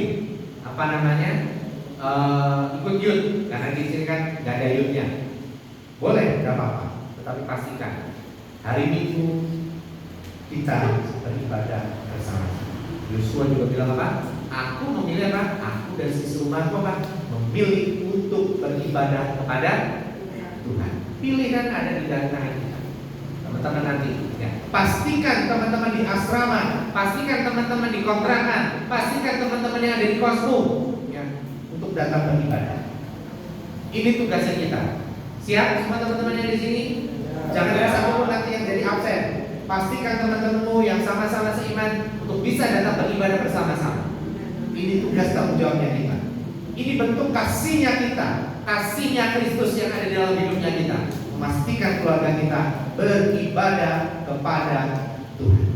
ikut youth karena di sini kan nggak ada youthnya. Boleh, nggak apa-apa. Tetapi pastikan hari Minggu kita beribadah bersama. Yosua juga bilang apa? Aku memilih apa? Aku dan sisi rumahku apa? Memilih untuk beribadah kepada Tuhan. Pilihan ada di dalam tangan kita. Teman-teman nanti, ya. Pastikan teman-teman di asrama, pastikan teman-teman di kontrakan, pastikan teman-teman yang ada di kosmu, ya, untuk datang beribadah. Ini tugasnya kita. Siap semua teman-teman yang di sini? Jangan ada satupun nanti yang jadi absen. Pastikan teman-temanmu yang sama-sama seiman untuk bisa datang beribadah bersama-sama. Ini tugas tanggung jawabnya kita. Ini bentuk kasihnya kita, kasihnya Kristus yang ada di dalam hidupnya kita, memastikan keluarga kita beribadah kepada Tuhan.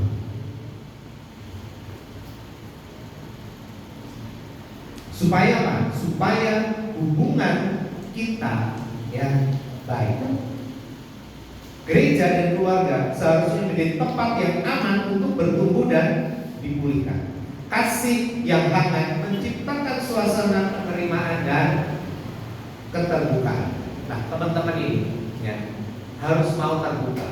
Supaya apa? Supaya hubungan kita yang baik. Gereja dan keluarga seharusnya menjadi tempat yang aman untuk bertumbuh dan dipulihkan. Kasih yang hangat menciptakan suasana penerimaan dan keterbukaan. Nah, teman-teman ini ya, harus mau terbuka.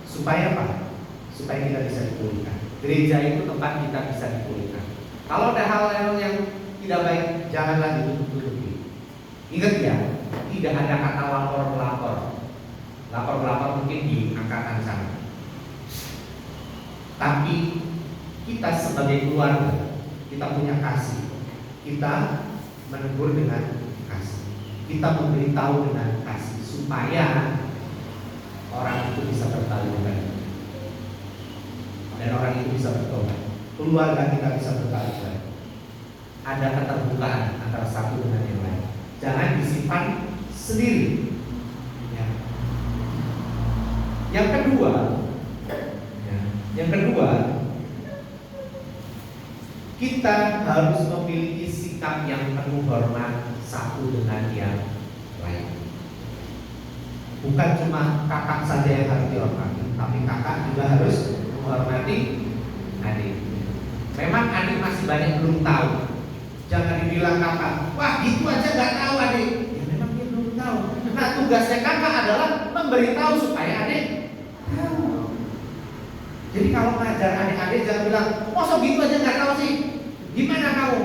Supaya apa? Supaya kita bisa dipulihkan. Gereja itu tempat kita bisa dipulihkan. Kalau ada hal yang tidak baik, janganlah ditutup-tutupi. Ingat ya, tidak ada kata lapor-lapor. Lapor-lapor mungkin di angkatan sana. Tapi kita sebagai keluarga, kita punya kasih. Kita menegur dengan kasih. Kita memberitahu dengan kasih supaya orang itu bisa bertobat dan orang itu bisa bertobat. Keluarga kita bisa bertobat. Ada keterbukaan antara satu dengan yang lain. Jangan disimpan sendiri. Ya. Yang kedua, kita harus memiliki sikap yang penuh hormat satu dengan yang lain. Bukan cuma kakak saja yang harus dihormati, tapi kakak juga harus menghormati adik. Memang adik masih banyak belum tahu. Jangan dibilang kakak, wah gitu aja nggak tahu adik. Ya memang dia belum tahu. Nah tugasnya kakak adalah memberitahu supaya adik tahu. Jadi kalau ngajar adik-adik jangan bilang, masa gitu aja nggak tahu sih? Gimana kamu?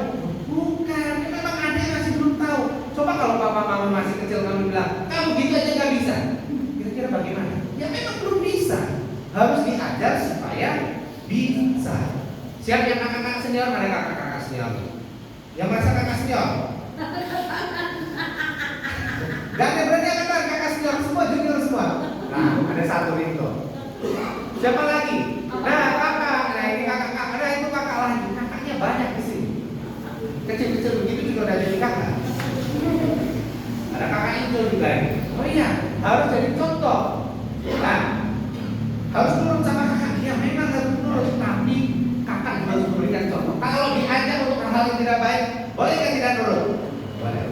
Bukan, memang adik masih belum tahu. Coba kalau papa mama masih kecil kamu bilang, kamu gitu aja nggak bisa. Kira-kira bagaimana? Ya memang belum bisa. Harus diajar supaya bisa. Siap yang kakak-kakak senior, ada kakak-kakak senior. Yang merasa kakak senior? Gak ada berani kata kakak senior, semua junior semua. Nah, ada satu itu. Siapa lagi? Nah, kakak, nah ini kakak, nah itu kakak lagi. Kakaknya banyak di sini. Kecil-kecil begitu juga udah jadi kakak. Ada kakak itu juga ini. Oh iya, harus jadi contoh. Nah, harus nurut sama kakak. Ya memang harus nurut, tapi kakak juga harus memberikan contoh. Kalau diajak untuk hal yang tidak baik, boleh kan tidak nurut? Boleh.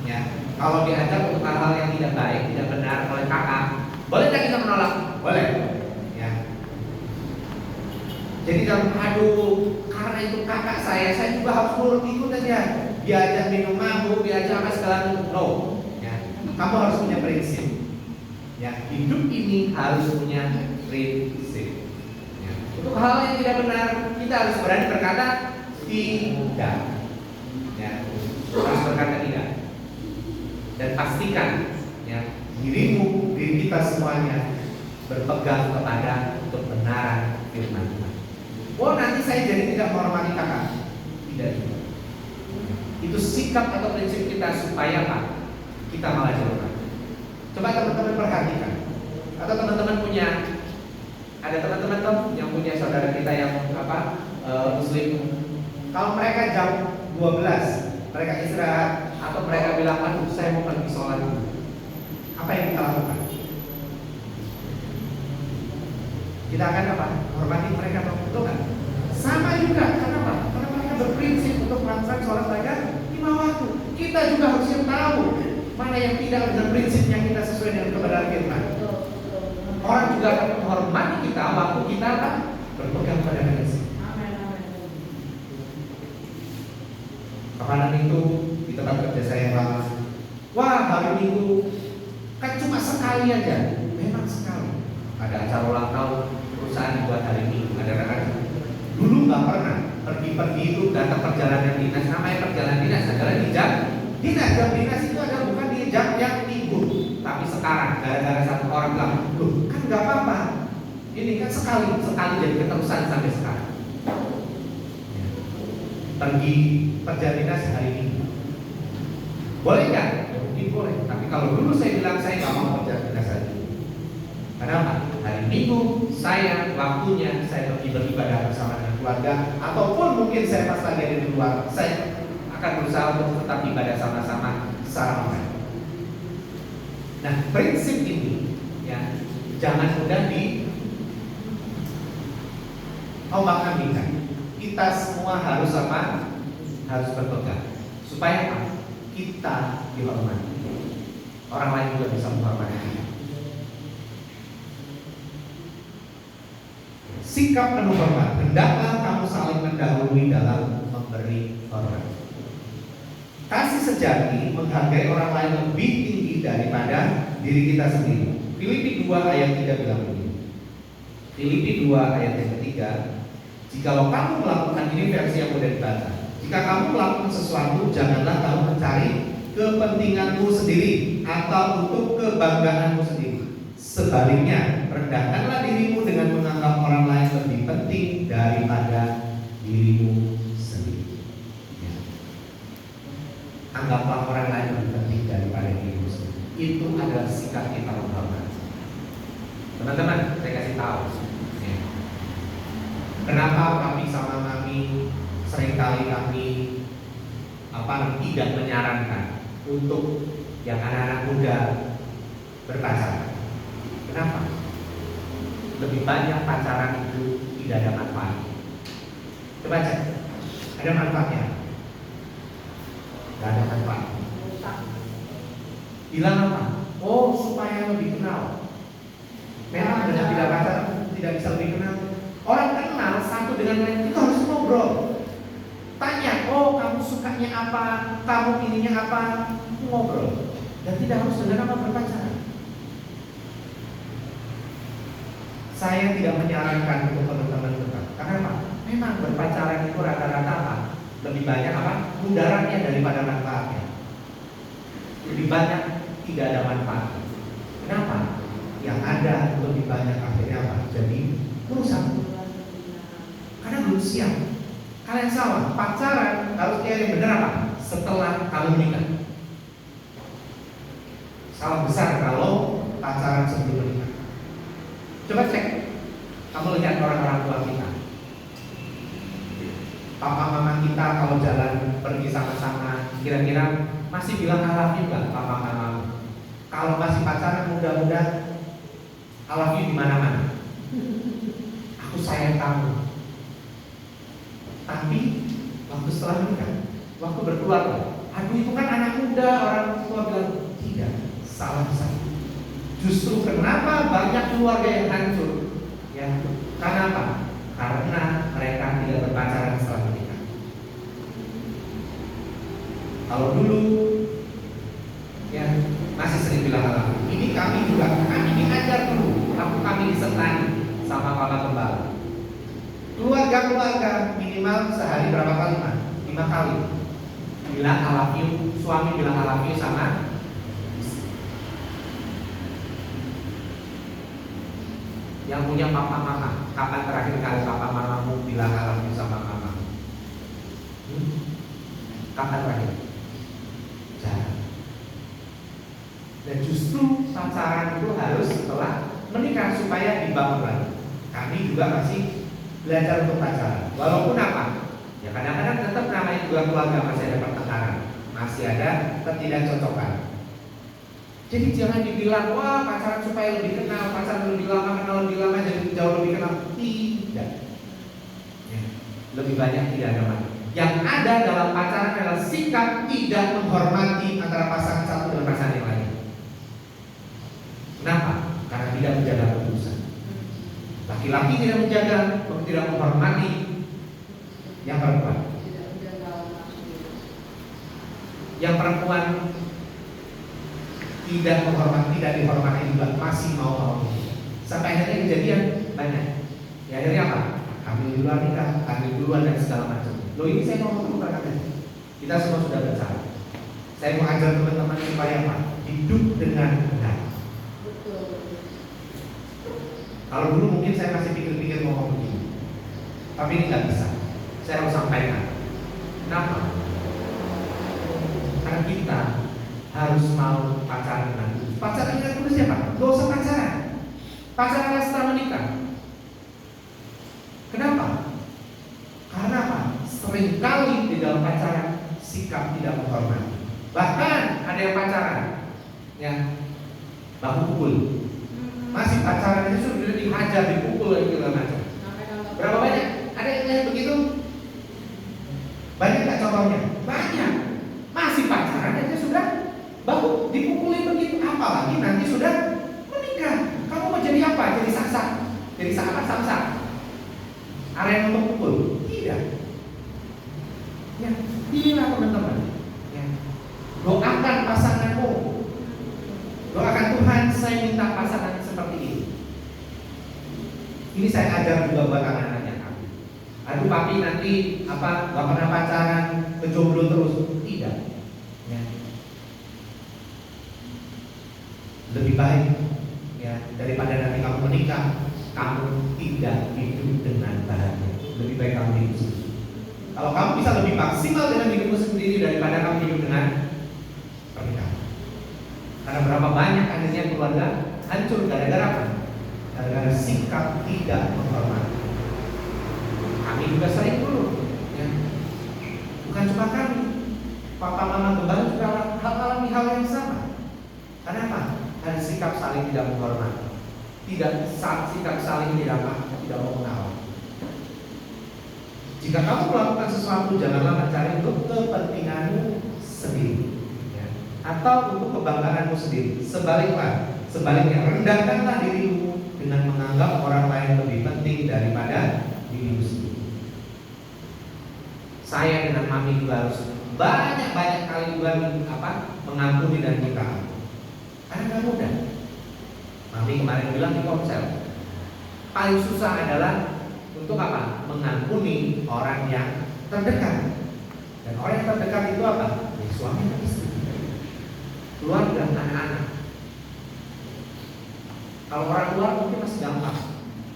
Ya, kalau diajak untuk hal yang tidak baik, tidak benar oleh kakak, boleh tak kita menolak? Boleh. Jadi kalau karena itu kakak saya juga harus nurut ikut aja. Diajak minum mabuk, diajak apa segala macam. No, ya. Kamu harus punya prinsip. Ya, hidup ini harus punya prinsip. Ya. Untuk hal yang tidak benar, kita harus berani berkata tidak. Ya, harus berkata tidak. Dan pastikan, ya, diri kita semuanya berpegang kepada kebenaran firman Tuhan. Oh nanti saya jadi tidak menghormati kakak. Tidak juga. Itu sikap atau prinsip kita supaya apa? Kita malah jauhkan. Coba teman-teman perhatikan. Atau teman-teman punya, ada teman-teman tuh yang punya saudara kita yang Muslim. Kalau mereka jam 12 mereka istirahat atau mereka bilang, aduh saya mau pergi sholat dulu. Apa yang kita lakukan? Kita akan apa? Hormati mereka, betul kan? Sama juga, kenapa? Karena mereka berprinsip untuk melakukan sholat mereka 5 waktu. Kita juga harusnya tahu mana yang tidak dengan prinsipnya kita sesuai dengan kebenaran firman. Orang juga akan menghormati kita waktu kita apa? Berpegang pada prinsip. Kapanan itu di tempat kerja saya yang lama. Wah hari Minggu kan cuma sekali aja. Memang sekali. Ada acara ulang tahun perusahaan buat hari Minggu. Ada rekan. Dulu nggak pernah pergi-pergi itu datang perjalanan dinas. Namanya perjalanan dinas adalah di jam dinas. Jam dinas itu adalah bukan di jam yang minggu. Tapi sekarang gara-gara satu orang bilang, loh kan nggak apa-apa sekali jadi keterusan sampai sekarang. Ya. Pergi kerja dinas hari Minggu, boleh nggak? Ya, mungkin boleh. Tapi kalau dulu saya bilang saya nggak mau kerja dinas hari Minggu. Kenapa? Hari Minggu saya waktunya saya pergi beribadah bersama dengan keluarga, ataupun mungkin saya pas lagi ada di luar, saya akan berusaha untuk tetap ibadah sama-sama secara online. Nah, prinsip ini ya jangan mudah di ombak-ambingkan. Kita semua harus apa? Harus berpegang supaya apa? Kita dihormati, orang lain juga bisa menghormati kita. Sikap penuh hormat, hendaklah kamu saling mendahului dalam memberi hormat. Kasih sejati menghargai orang lain lebih tinggi daripada diri kita sendiri. Filipi 2 ayat 3 bilang begini. Filipi 2 ayat yang ketiga, jikalau kamu melakukan, ini versi yang mudah dibaca, jika kamu melakukan sesuatu, janganlah kamu mencari kepentinganmu sendiri atau untuk kebanggaanmu sendiri. Sebaliknya, rendahkanlah dirimu dengan menganggap orang lain lebih penting daripada dirimu sendiri. Ya. Anggaplah orang lain lebih penting daripada dirimu sendiri. Itu adalah sikap kita menghormati. Teman-teman, saya kasih tahu. Ya. Kenapa papi sama mami seringkali kami tidak menyarankan untuk yang anak-anak muda berpacaran? Kenapa? Lebih banyak pacaran itu tidak ada manfaatnya. Coba cek, ada manfaatnya? Tidak ada manfaat. Bilang apa? Oh, supaya lebih kenal. Memang dengan tidak pacaran tidak bisa lebih kenal. Orang kenal satu dengan lain itu harus ngobrol. Tanya, oh kamu sukanya apa? Kamu ininya apa? Ngobrol. Dan tidak harus dengan apa berpacaran. Saya tidak menyarankan untuk teman-teman berpacaran. Karena apa? Memang berpacaran itu rata-rata apa? Lebih banyak apa? Mudaratnya daripada manfaatnya. Lebih banyak tidak ada manfaat. Kenapa? Yang ada lebih banyak akhirnya apa? Jadi merusak. Karena belum siap. Kalian salah. Pacaran harusnya yang benar apa? Setelah kamu menikah. Salah besar kalau pacaran sebelum menikah. Coba cek, kamu lihat orang-orang tua kita, papa mama kita kalau jalan pergi sama-sama, kira-kira masih bilang I love you nggak papa mama? Kalau masih pacaran muda-muda, I love you di mana-mana. Aku sayang kamu. Tapi waktu setelah menikah, waktu berkeluarga, aduh itu kan anak muda, orang tua bilang tidak, salah besar. Justru kenapa banyak keluarga yang hancur? Ya, karena apa? Karena mereka tidak berpacaran setelah menikah. Kalau dulu, ya masih sering bilang apa? Ini kami juga, kami diajar dulu. Kami disertai sama papa gembala. Keluarga minimal sehari berapa kali mah? 5 kali. Bilang I love you, suami bilang I love you sama. Yang punya papa mama, kapan terakhir kali papa mamamu bilang I love you sama mama? Kapan terakhir? Jarang. Dan justru pacaran itu harus setelah menikah supaya dibangun lagi. Kami juga masih belajar untuk pacaran. Walaupun apa? Ya kadang-kadang tetap namanya juga keluarga masih ada pertengkaran, masih ada ketidakcocokan. Jadi jangan dibilang, wah pacaran supaya lebih kenal, pacaran lebih lama, kenal lebih lama, jadi jauh lebih kenal. Tidak. Ya. Lebih banyak tidak ada manfaat. Yang ada dalam pacaran adalah sikap tidak menghormati antara pasangan satu dengan pasangan yang lain. Kenapa? Karena tidak menjaga keputusan. Laki-laki tidak menjaga, tidak menghormati yang perempuan. Yang perempuan tidak menghormati, tidak dihormati juga masih mau. Sampai akhirnya kejadian banyak. Ya akhirnya apa? Hamil duluan nikah, hamil duluan dan segala macam. Loh ini saya ngomong dulu karena kita semua sudah bicara. Saya mau ajar teman-teman supaya apa? Hidup dengan benar. Kalau dulu mungkin saya masih pikir-pikir ngomong begini, tapi ini nggak bisa. Saya harus sampaikan. Kenapa? Karena kita harus mau pacaran dengan tulus. Pacaran dengan tulus siapa? Gak usah pacaran. Pacaran setelah menikah. Kenapa? Karena apa? Seringkali di dalam pacaran sikap tidak menghormati. Bahkan ada yang pacaran, ya, baku pukul. Masih pacaran itu sudah dihajar, dipukul dan segala macam. Berapa banyak? Ada yang lihat begitu? Banyak nggak contohnya? Banyak. Masih pacaran aja sudah baku dipukulin begitu. Apalagi nanti sudah menikah. Kamu mau jadi apa? Jadi saksa? Jadi sahabat samsa? Area untuk pukul? Tidak. Ya, inilah teman-teman. Ya. Doakan pasanganmu. Doakan Tuhan, saya minta pasangan seperti ini. Ini saya ajar juga buat anak-anaknya kami. Aduh papi nanti apa gak pernah pacaran, kejomblo terus. Tidak. Ya. Lebih baik ya daripada nanti kamu menikah, kamu tidak hidup dengan bahagia. Lebih baik kamu hidup sendiri. Kalau kamu bisa lebih maksimal dengan hidupmu sendiri daripada kamu hidup dengan pernikahan. Karena berapa banyak akhirnya keluarga hancur gara-gara apa? Gara-gara sikap tidak menghormati. Kami juga sering dulu, ya. Bukan cuma kami, papa mama kembali juga alami hal yang sama. Karena apa? Ada sikap saling tidak menghormati, sikap saling tidak mau mengawal. Jika kamu melakukan sesuatu, janganlah mencari untuk kepentinganmu sendiri, ya. Atau untuk kebanggaanmu sendiri. Sebaliknya rendahkanlah dirimu dengan menganggap orang lain lebih penting daripada dirimu sendiri. Saya dengan mami juga harus banyak kali juga mengampuni dan minta ampun. Karena nggak mudah. Mami kemarin bilang di konsel, paling susah adalah untuk apa? Mengampuni orang yang terdekat. Dan orang yang terdekat itu apa? Ya, suami dan istri, keluarga, anak-anak. Kalau orang luar mungkin masih gampang,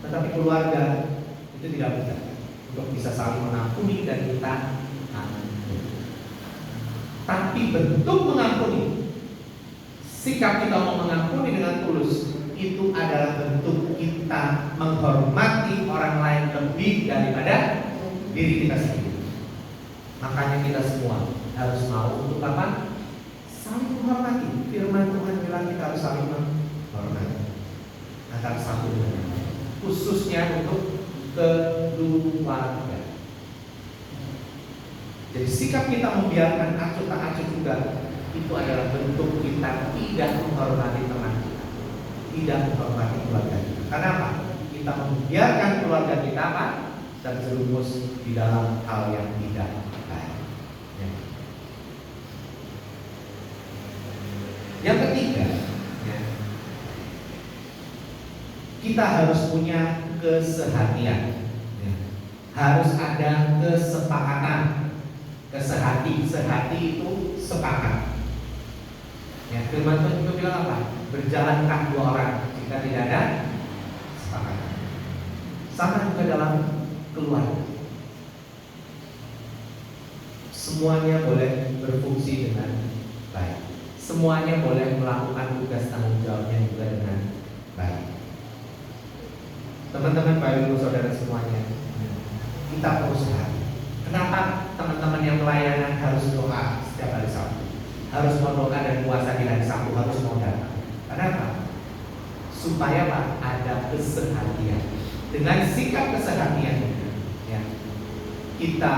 tetapi keluarga itu tidak mudah untuk bisa saling mengampuni dan minta ampun. Tapi bentuk mengampuni, sikap kita mau mengampuni dengan tulus, itu adalah bentuk kita menghormati orang lain lebih daripada diri kita sendiri. Makanya kita semua harus mau untuk apa? Saling menghormati. Firman Tuhan bilang kita harus saling menghormati antara satu dengan yang lain, khususnya untuk keluarga. Jadi sikap kita membiarkan acuh tak acuh juga, itu adalah bentuk kita tidak menghormati teman kita, tidak menghormati keluarga kita. Karena apa? Kita membiarkan keluarga kita apa? Terjerumus di dalam hal yang tidak baik. Ya. Yang ketiga, ya, kita harus punya kesehatian. Ya. Harus ada kesepakatan. Sehati itu sepakat. Ya, firman Tuhan itu bilang apa? Berjalankah dua orang jika tidak ada sepakatan. Sama juga dalam keluarga. Semuanya boleh berfungsi dengan baik. Semuanya boleh melakukan tugas tanggung jawabnya juga dengan baik. Teman-teman, Bapak Ibu Saudara semuanya, kita perlu sehati. Kenapa teman-teman yang pelayanan harus doa setiap hari Sabtu? Harus mau doa dan puasa di hari Sabtu, harus mau datang. Kenapa? Supaya apa? Ada kesehatian. Dengan sikap kesehatian, ya, kita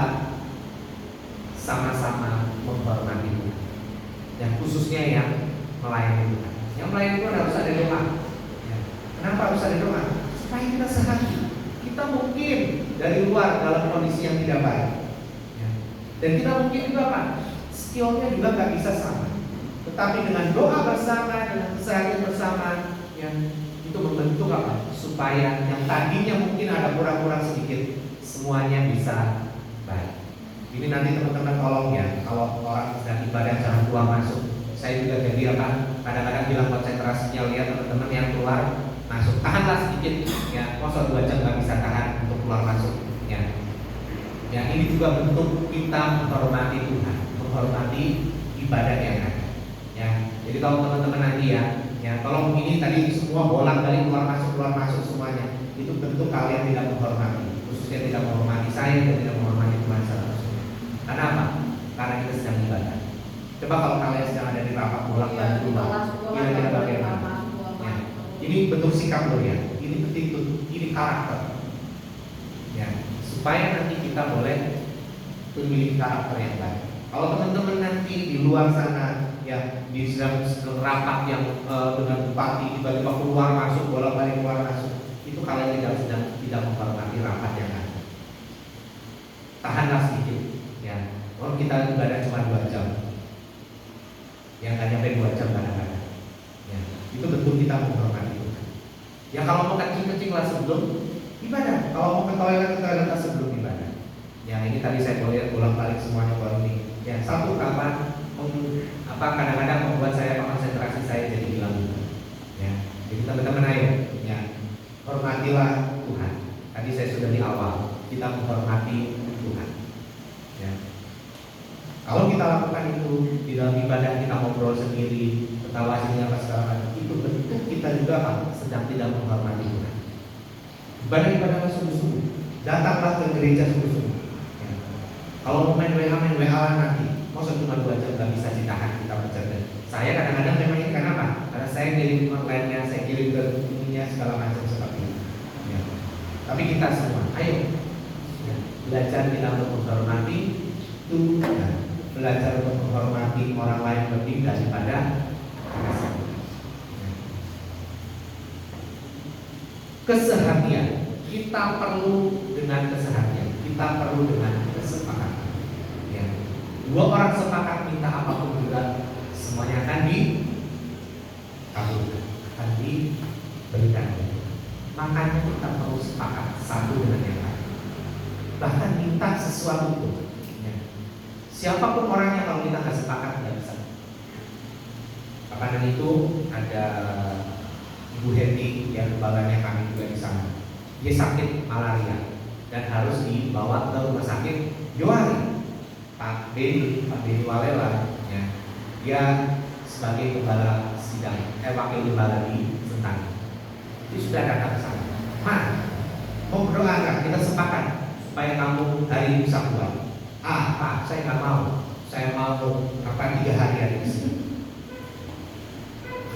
sama-sama menghormati Tuhan. Dan khususnya yang melayani Tuhan. Yang melayani Tuhan harus ada doa. Ya. Kenapa harus ada doa? Supaya kita sehati. Kita mungkin dari luar dalam kondisi yang tidak baik. Ya. Dan kita mungkin juga apa? Skillnya juga gak bisa sama. Tetapi dengan doa bersama, dengan kesehatan bersama, yang itu membentuk apa? Supaya yang tadinya mungkin ada kurang-kurang sedikit, semuanya bisa baik. Ini nanti teman-teman tolong ya, kalau orang sedang ibadah jangan keluar masuk. Saya juga jadi apa? Kadang-kadang bilang konsentrasinya, lihat teman-teman yang keluar masuk. Tahanlah sedikit, ya. Masa 2 jam nggak bisa tahan untuk keluar masuk, ya. Ya, ini juga bentuk kita menghormati Tuhan, menghormati ibadah yang ada. Ya, jadi kalau teman-teman nanti ya tolong ini tadi semua bolak-balik keluar masuk semuanya, itu bentuk kalian tidak menghormati, khususnya tidak menghormati saya dan tidak menghormati Tuhan secara personal. Karena apa? Karena kita sedang ibadah. Coba kalau kalian sedang ada di rapat bolak-balik keluar, kira-kira bagaimana? Ya, ini bentuk sikap loh ya, ini bentuk, ini karakter. Ya, supaya nanti kita boleh memiliki karakter yang baik. Kalau teman-teman nanti di luar sana ya di sedang rapat yang dengan bupati tiba-tiba keluar masuk bolak-balik keluar masuk, itu kalian tidak menghormati rapat yang ada. Tahanlah sedikit ya. Kalau kita ibadah cuma 2 jam, yang nggak nyampe 2 jam kadang-kadang. Ya, itu betul kita menghormati Tuhan. Ya kalau mau kencing lah sebelum ibadah, kalau mau ke toilet lah sebelum ibadah. Ya ini tadi saya boleh bolak-balik semuanya kalau ini. Ya satu kapan kadang-kadang membuat saya konsentrasi saya jadi hilang. Ya, jadi teman-teman ayo, ya hormatilah Tuhan. Tadi saya sudah di awal, kita menghormati Tuhan. Ya. Kalau kita lakukan itu di dalam ibadah, kita ngobrol sendiri, ketawa sendiri apa segala macam, itu bentuk kita juga sedang tidak menghormati Tuhan. Ibadah-ibadah sungguh-sungguh, datanglah ke gereja sungguh-sungguh. Ya. Kalau mau main WA nanti, masa cuma 2 jam nggak bisa ditahan kita bercanda. Saya kadang-kadang memang ini karena apa? Karena saya kirim online-nya, saya kirim ke ininya segala macam seperti itu. Ya. Tapi kita semua, ayo ya, belajar kita untuk menghormati Tuhan, belajar untuk menghormati orang lain lebih daripada kita sendiri. Ya. Keseharian, kita perlu dengan keseharian, kita perlu dengan kesepakatan. Ya. 2 orang sepakat minta apapun juga semuanya akan dikabulkan, akan diberikan. Makanya kita perlu sepakat satu dengan yang lain. Bahkan minta sesuatu pun. Ya. Siapapun orangnya kalau kita nggak sepakat nggak bisa. Kapan itu ada Ibu Heti yang kembanganya kami juga di sana. Dia sakit malaria dan harus dibawa ke rumah sakit Yohari. Pak Beni Walela, ya, dia sebagai gembala sidang, wakil gembala di Sentani. Itu sudah datang ke sana. Mau berdoa nggak? Kita sepakat supaya kamu hari ini bisa keluar. Pak, saya nggak mau. Saya mau 3 hari ada di sini.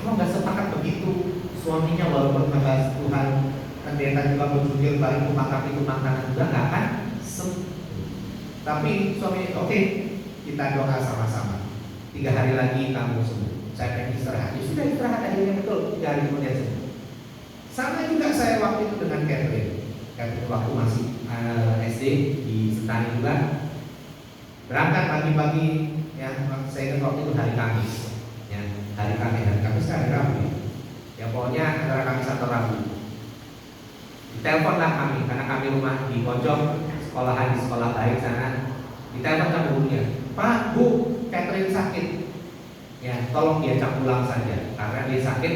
Kalau nggak sepakat begitu, suaminya walaupun membahas Tuhan, pendeta juga berpikir balik itu makanan juga nggak akan tapi suami oke, kita doa sama-sama. 3 hari lagi kamu sembuh. Saya pengen istirahat. Ya sudah istirahat aja yang betul. 3 hari kemudian sembuh. Sama juga saya waktu itu dengan Catherine. Catherine waktu masih SD di Sentani juga. Berangkat pagi-pagi, ya saya ingat waktu itu hari Kamis. Ya, hari Kamis kan hari Rabu. Ya pokoknya antara Kamis atau Rabu. Ditelepon lah kami karena kami rumah di pojok sekolahan di sekolah baik sana. Ditelepon sama gurunya, Pak, Bu, Catherine sakit. Ya, tolong diajak pulang saja karena dia sakit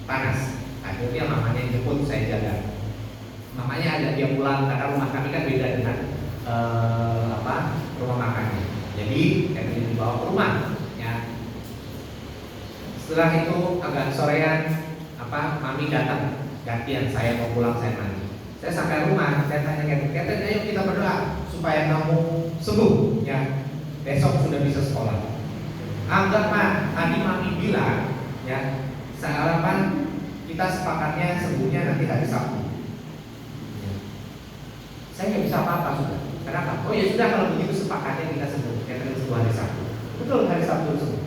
panas. Akhirnya mamanya jemput, saya jaga. Mamanya ada dia pulang karena rumah kami kan beda dengan rumah makannya. Jadi Catherine dibawa ke rumah. Ya. Setelah itu agak sorean, mami datang. Gantian saya mau pulang, saya mandi. Saya sampai rumah, saya tanya Catherine, ayo kita berdoa supaya kamu sembuh, ya. Besok sudah bisa sekolah. Anggap tadi mami bilang, ya, harapan kita sepakatnya sembuhnya nanti hari Sabtu. Ya. Saya nggak bisa apa-apa sudah. Kenapa? Oh ya sudah kalau begitu sepakatnya kita sembuh. Catherine sembuh hari Sabtu. Betul hari Sabtu sembuh.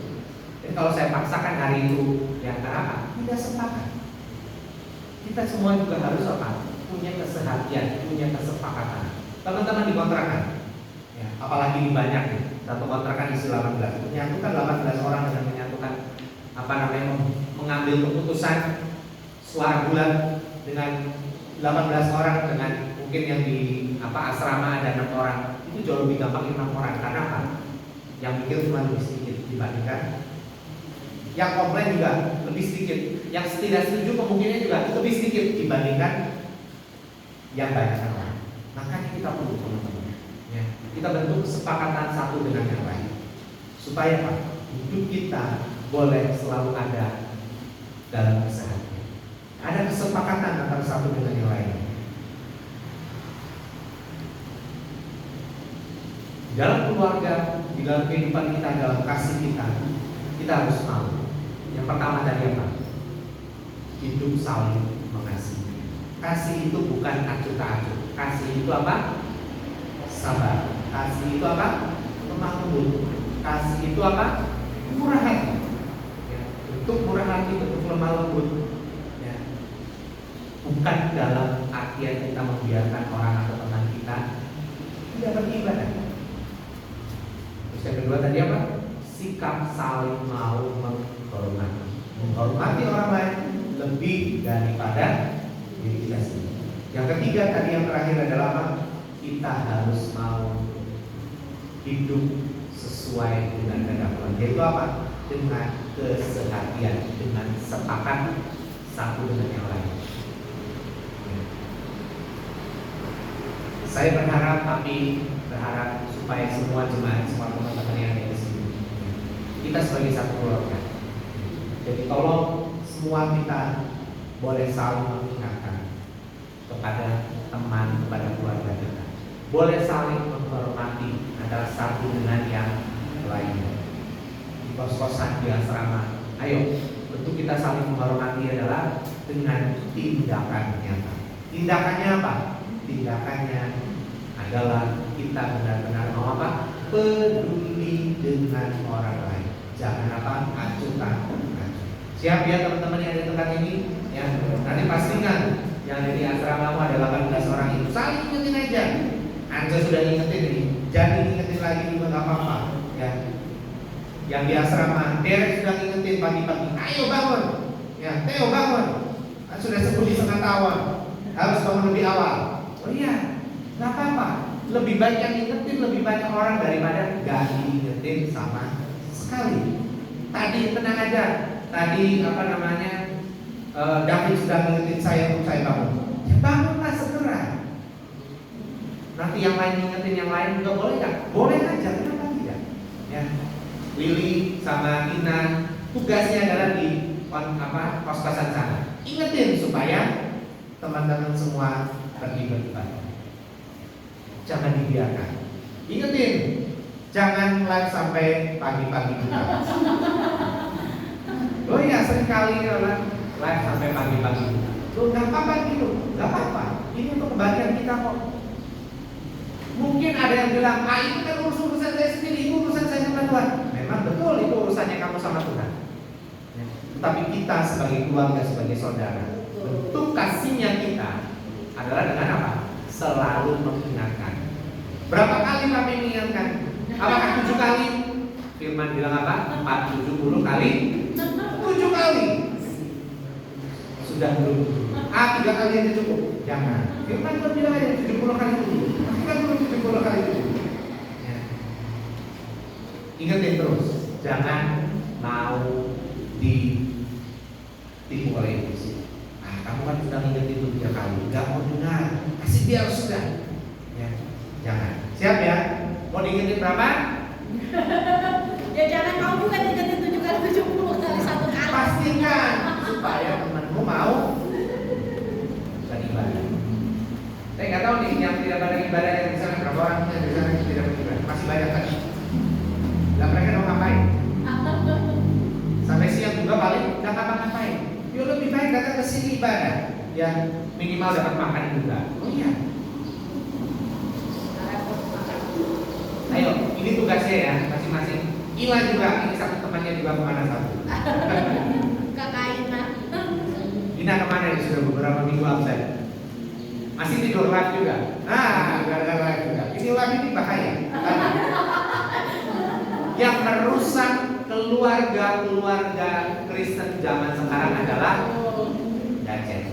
Dan kalau saya paksakan hari itu, ya kenapa? Tidak sepakat. Kita semua juga harus punya keseharian, punya kesepakatan. Teman-teman di kontrakan, ya, apalagi di banyak nih, satu kontrakan isi 18, menyatukan 18 orang dengan menyatukan mengambil keputusan suara bulat dengan 18 orang dengan mungkin yang di asrama ada 6 orang, itu jauh lebih gampang 6 orang. Karena apa? Yang mikir cuma lebih sedikit dibandingkan Yang komplain juga lebih sedikit. Yang tidak setuju kemungkinan juga lebih sedikit dibandingkan yang banyak orang. Makanya kita perlu teman-teman, ya, kita bentuk kesepakatan satu dengan yang lain. Supaya apa? Hidup kita boleh selalu ada dalam kesehatan. Ada kesepakatan antara satu dengan yang lain. Di dalam keluarga, di dalam kehidupan kita, dalam kasih kita harus mau. Yang pertama tadi apa? Hidup saling mengasihi. Kasih itu bukan acuh tak acuh. Kasih itu apa? Sabar. Kasih itu apa? Lemah lembut. Kasih itu apa? Murah hati. Ya, bentuk murah hati, bentuk lemah lembut. Ya. Bukan dalam artian kita membiarkan orang atau teman kita tidak beribadah. Terus yang kedua tadi apa? Sikap saling mau menghormati. Menghormati orang lain lebih daripada diri kita sendiri. Yang ketiga tadi yang terakhir adalah apa? Kita harus mau hidup sesuai dengan kehendak Tuhan. Yaitu apa? Dengan keseharian, dengan sepakat satu dengan yang lain. Saya berharap supaya semua jemaat, semua teman-teman yang ada di sini, kita sebagai satu keluarga. Jadi tolong semua kita boleh saling mengingatkan kepada teman, kepada keluarga kita. Boleh saling menghormati antara satu dengan yang lainnya. Di kos-kosan, di asrama, ayo, bentuk kita saling menghormati adalah dengan tindakan nyata. Tindakannya apa? Tindakannya adalah kita benar-benar mau apa? Peduli dengan orang lain. Jangan apa? Acuh tak acuh. Siap ya teman-teman yang ada di tempat ini? Ya, nanti pastikan yang ada di asramamu ada 18 orang itu saling ingetin aja. Anda sudah ingetin nih, jadi ingetin lagi juga nggak apa-apa. Ya, yang di asrama, Derek sudah ingetin pagi-pagi, ayo bangun. Ya, Theo bangun. Kan sudah sebut di setengah tahun, harus bangun lebih awal. Oh iya, nggak apa-apa. Lebih baik yang ingetin lebih banyak orang daripada nggak diingetin sama sekali. Tadi tenang aja. Tadi David sudah ngingetin saya untuk saya bangun. Ya bangunlah segera. Nanti yang lain ngingetin yang lain juga boleh nggak? Boleh aja, kenapa tidak? Ya. Lili sama Ina tugasnya adalah di kos-kosan sana. Ingetin supaya teman-teman semua beribadah. Jangan dibiarkan. Ingetin, jangan live sampai pagi-pagi juga. Oh iya, seringkali orang live sampai pagi-pagi. Loh, nggak apa-apa gitu, nggak apa-apa. Ini untuk kebaikan kita kok. Mungkin ada yang bilang, itu kan urusan saya sendiri, itu urusan saya sama Tuhan. Memang betul itu urusannya kamu sama Tuhan. Ya. Tapi kita sebagai keluarga, sebagai saudara, bentuk kasihnya kita adalah dengan apa? Selalu mengingatkan. Berapa kali kami mengingatkan? Apakah 7 kali? Firman bilang apa? 470 kali. 7 kali. Sudah belum? 3 kali aja cukup. Jangan. Firman Tuhan bilang aja 70 kali dulu. Kita belum 70 kali dulu. Ya. Ingatin terus. Jangan mau ditipu oleh iblis. Kamu kan sudah ingetin 3 kali. Gak mau dengar. Kasih dia sudah. Ya. Jangan. Siap ya? Mau diingetin berapa? Ya jangan mau juga diingetin 7 kali 70 kali 1 kali. Pastikan supaya temanmu mau beribadah. Saya nggak tahu nih yang tidak pada ibadah yang di sana berapa orang yang di sana yang tidak beribadah. Masih banyak kan? Lah mereka mau ngapain? Sampai siang juga paling nggak ngapa-ngapain. Yuk lebih baik datang ke sini ibadah. Ya minimal dapat makan juga. Oh iya. Ayo, ini tugasnya ya masing-masing. Ila juga, ini satu temannya juga kemana satu. Kakak Ina. Ina kemana ini sudah beberapa minggu absen. Masih tidur live juga. Gara-gara live juga. Ini live ini bahaya. Yang merusak keluarga Kristen zaman sekarang adalah gadget.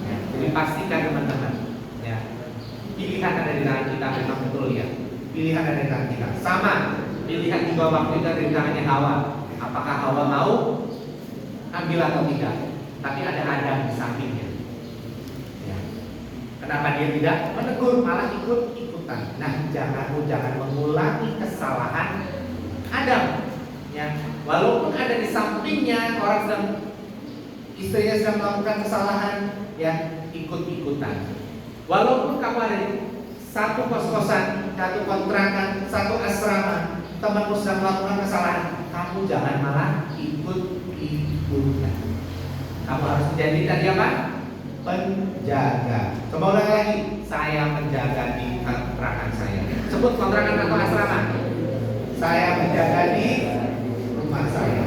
Ya, jadi pastikan teman-teman. Ya, pilihan ada di tangan kita memang betul ya. Pilihan ada di tangan kita. Sama, pilihan juga waktu itu ada di tangannya Hawa. Apakah Hawa mau ambil atau tidak, tapi ada Adam di sampingnya. Ya. Kenapa dia tidak menegur, malah ikut-ikutan? Nah, jangan mengulangi kesalahan Adam. Ya, walaupun ada di sampingnya orang sedang, istrinya sedang melakukan kesalahan, ya ikut-ikutan. Walaupun kamu ada di satu kos-kosan, satu kontrakan, satu asrama, temanmu sedang melakukan kesalahan, kamu jangan malah ikut-ikutan. Kamu harus menjadi tadi apa? Penjaga. Coba ulang lagi. Saya menjaga di kontrakan saya. Sebut kontrakan atau asrama. Saya menjaga di rumah saya.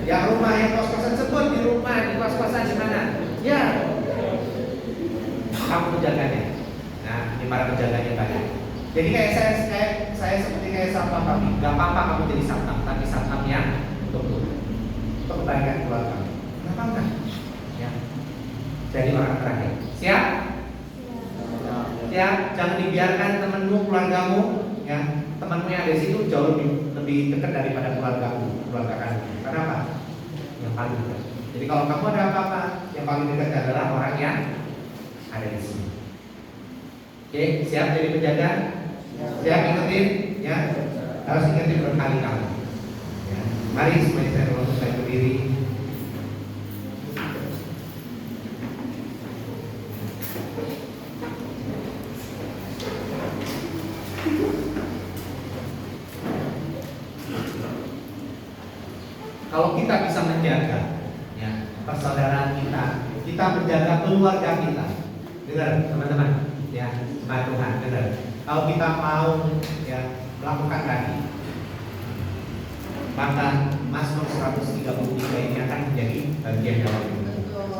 Yang rumah, yang kos-kosan, sebut di rumah, di kos-kosan di mana? Ya. Kamu penjaganya. Nah, ini para penjaganya banyak. Jadi kayak saya seperti kayak satpam kami. Gak apa-apa kamu jadi satpam, tapi satpam yang untuk kebaikan keluarga. Gak apa-apa. Ya. Jadi orang terakhir. Siap? Siap. Jangan dibiarkan temanmu, keluargamu, ya, temanmu yang ada di situ jauh lebih dekat daripada keluargamu, keluarga kamu. Karena apa? Yang paling dekat. Jadi kalau kamu ada apa-apa, yang paling dekat adalah orang yang ada di sini. Oke, siap jadi penjaga? Siap ikutin? Ya, harus ikutin berkali-kali. Ya. Mari semuanya saya berdiri. Kalau kita bisa menjaga, ya, persaudaraan kita menjaga keluarga kita. Dengar, teman-teman, ya, jemaat Tuhan, dengar. Kalau kita mau, ya, melakukan tadi, maka Mazmur 133 ini akan menjadi bagian dalam kita.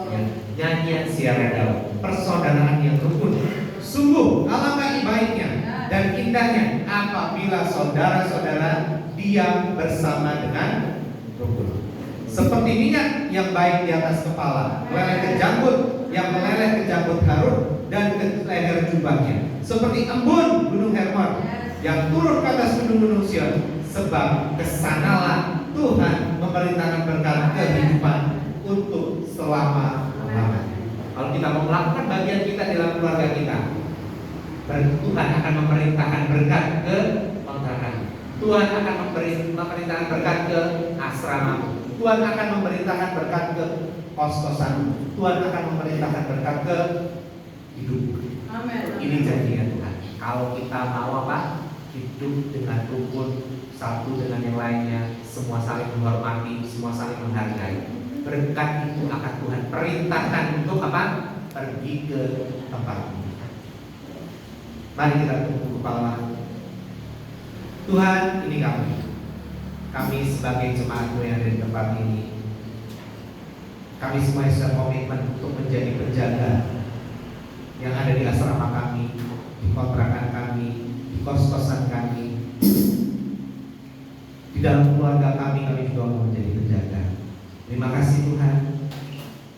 Ya, nyanyian siara Daud, persaudaraan yang rukun. Sungguh alangkah baiknya dan indahnya apabila saudara-saudara diam bersama dengan rukun. Seperti minyak yang baik di atas kepala, meleleh ke janggut, yang meleleh ke janggut Harun dan ke leher jubahnya. Seperti embun gunung Hermon yang turun ke atas gunung-gunung Sion. Sebab kesanalah Tuhan memerintahkan berkat kehidupan untuk selama-lamanya. Kalau kita mau melakukan bagian kita dalam keluarga kita, Tuhan akan memerintahkan berkat ke kontrakan. Tuhan akan memerintahkan berkat ke asrama. Tuhan akan memerintahkan berkat ke kos-kosan. Tuhan akan memerintahkan berkat ke hidup. Amin. Ini janjinya Tuhan. Kalau kita mau apa? Hidup dengan rukun, satu dengan yang lainnya, semua saling menghormati, semua saling menghargai. Berkat itu akan Tuhan perintahkan untuk apa? Pergi ke tempat ini. Mari kita tunduk kepala. Tuhan, ini kami. Kami sebagai jemaat-Mu yang ada di tempat ini, kami semua sudah komitmen untuk menjadi penjaga yang ada di asrama kami, di kontrakan kami, di kos-kosan kami, di dalam keluarga kami juga mau menjadi penjaga. Terima kasih Tuhan,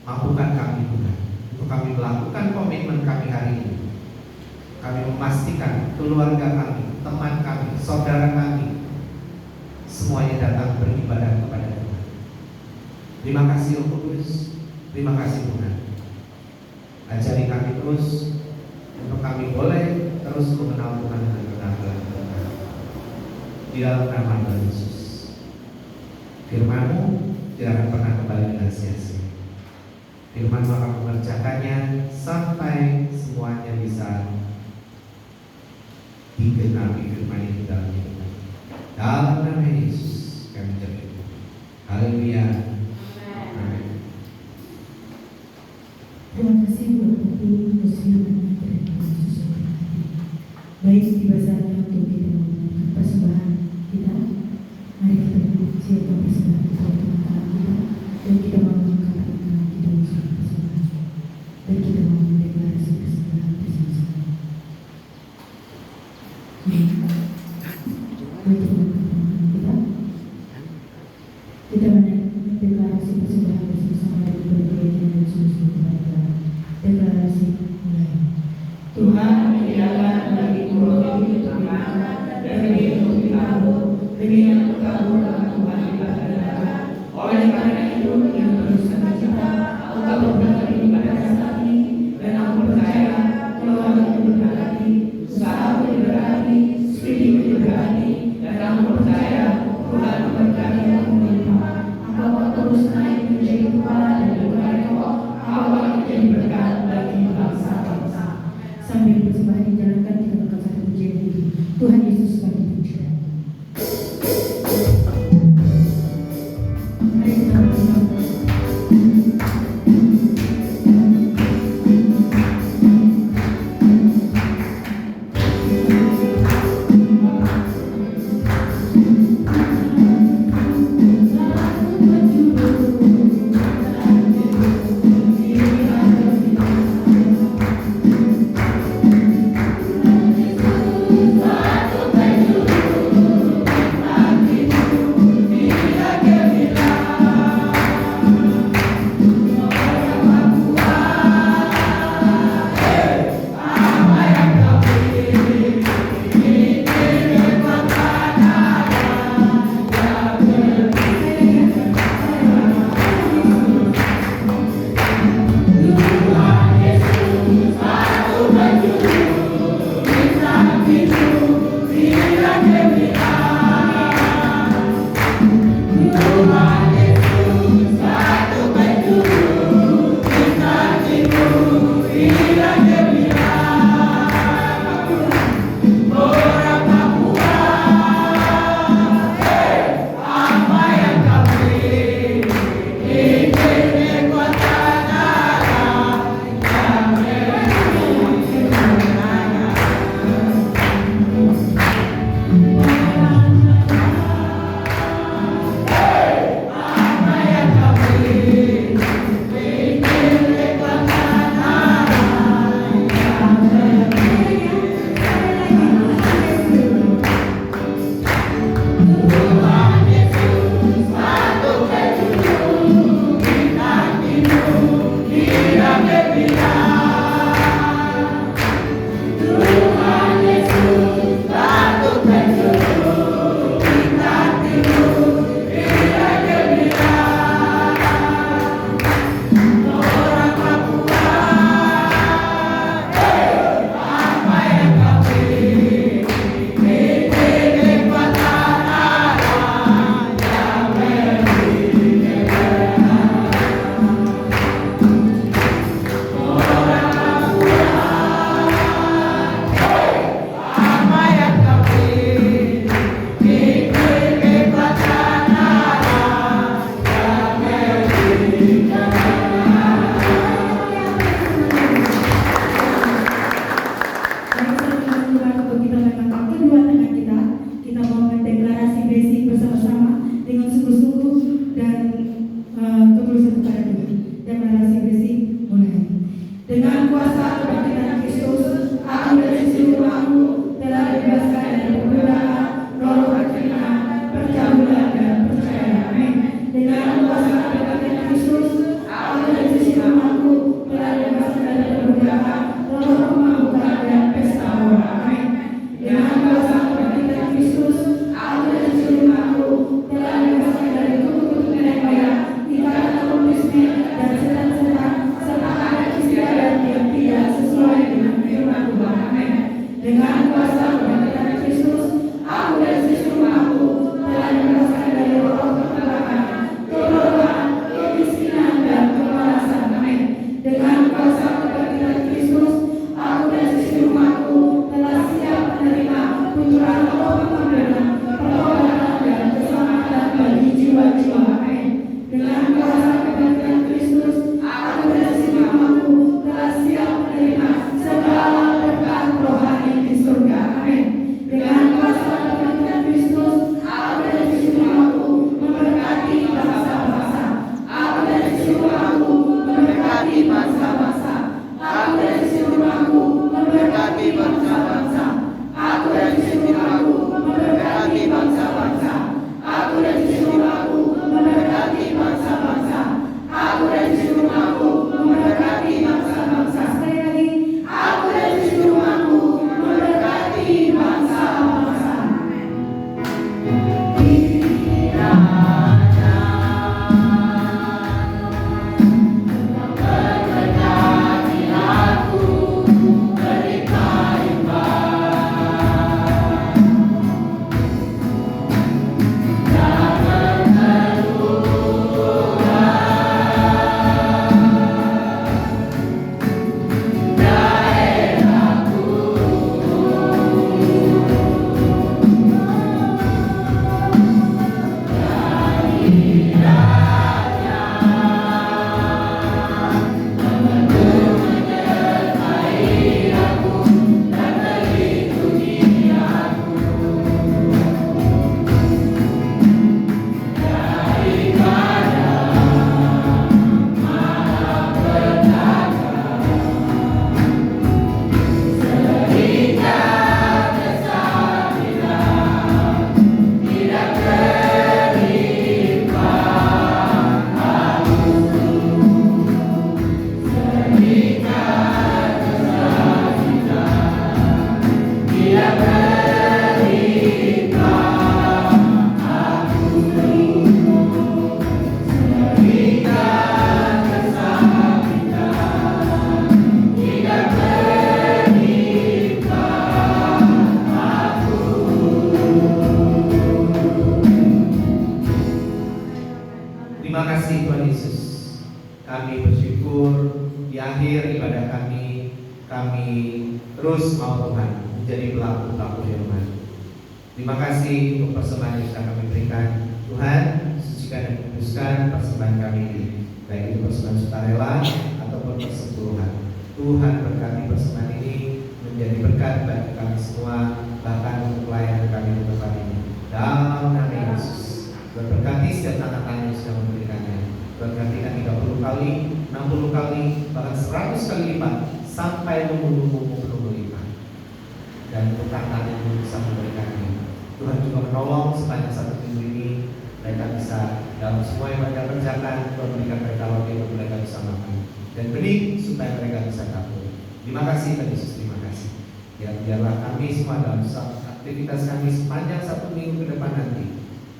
mampukan kami Tuhan untuk kami melakukan komitmen kami hari ini. Kami memastikan keluarga kami, teman kami, saudara kami, semuanya datang beribadah kepada Tuhan. Terima kasih Roh Kudus, terima kasih Tuhan. Ajari kami terus untuk kami boleh terus mengenal Tuhan dengan benar-benar. Di dalam nama Tuhan Yesus, firman-Mu tidak akan pernah kembali dengan sia-sia. Firman-Mu akan mengerjakannya sampai semuanya bisa digenapi firman itu dalam hidup kami. Dalam nama Yesus kami berdoa. Haleluya. Amin. Terima kasih buat waktu firman dari Tuhan Yesus. Baik di basarnya untuk kita mengenalkan persembahan kita. Mari kita siapkan persembahan kita untuk anak kita dan kita mau mengangkat anak kita untuk persembahan dan kita mau mendeklarasi persembahan bersama-sama. Kita mendeklarasi persembahan bersama-sama dari berbagai dan seluruh kepada deklarasi mulai. Tuhan menyediakan bagiku roti untuk dimakan dan minum untuk ditabur, demi yang berkabur dalam Tuhan dibahagiakan. Oleh karena itu, ia terus persembahan dijalankan di dalam satu pujian itu. Tuhan Yesus kami puji. Mari kita berdoa. Dengan kuasa kebangkitan Kristus, aku dan istri rumahku telah dibebaskan dari perbudakan roh berkhianat, percabulan dan percaya. Amin. Dengan kuasa kebangkitan Kristus, aku dan istri rumahku telah dibebaskan dari perbudakan roh pemabukkan dan pesta pora. Amin. Dengan kuasa kebangkitan Kristus, aku dan istri rumahku telah dibebaskan dari kutuk-kutuk nenek moyang, ikatan komunisme dan setan-setan serta adat istiadat yang tidak sesuai dengan firman Tuhan. Amin. Dengan kuasa kebangkitan Kristus, aku dan istri rumahku telah dibebaskan dari roh kegelapan, kebodohan, kemiskinan dan kemalasan. Amin. Dengan kuasa kebangkitan Kristus, aku dan istri rumahku telah siap menerima putra roh pengambilan, pertobatan dan keselamatan bagi jiwa-jiwa. Amin. Dengan kuasa kebangkitan Kristus, aku dan istri rumahku telah siap menerima segala berkat rohani di surga. Tuhan menjadi pelaku-pelaku firman. Terima kasih untuk persembahan yang sudah kami berikan. Tuhan, sucikan dan kuduskan persembahan kami ini, baik itu persembahan sukarela ataupun persepuluhan. Tuhan, berkati persembahan ini menjadi berkat bagi kami semua, bahkan untuk pelayanan kami di tempat ini. Dalam nama Yesus, berkati setiap tangan-tangan yang sudah memberikannya. Bergantikan 30 kali, 60 kali, bahkan 100 kali lipat sampai membunuh lipat. Dan untuk tangan yang belum bisa memberikannya, Tuhan juga menolong sepanjang 1 minggu ini mereka bisa dalam semua yang mereka kerjakan. Tuhan berikan mereka roti untuk mereka bisa makan dan benih supaya mereka bisa tabur. Terima kasih Tuhan Yesus, terima kasih. Ya, biarlah kami semua dalam aktivitas kami sepanjang 1 minggu ke depan nanti,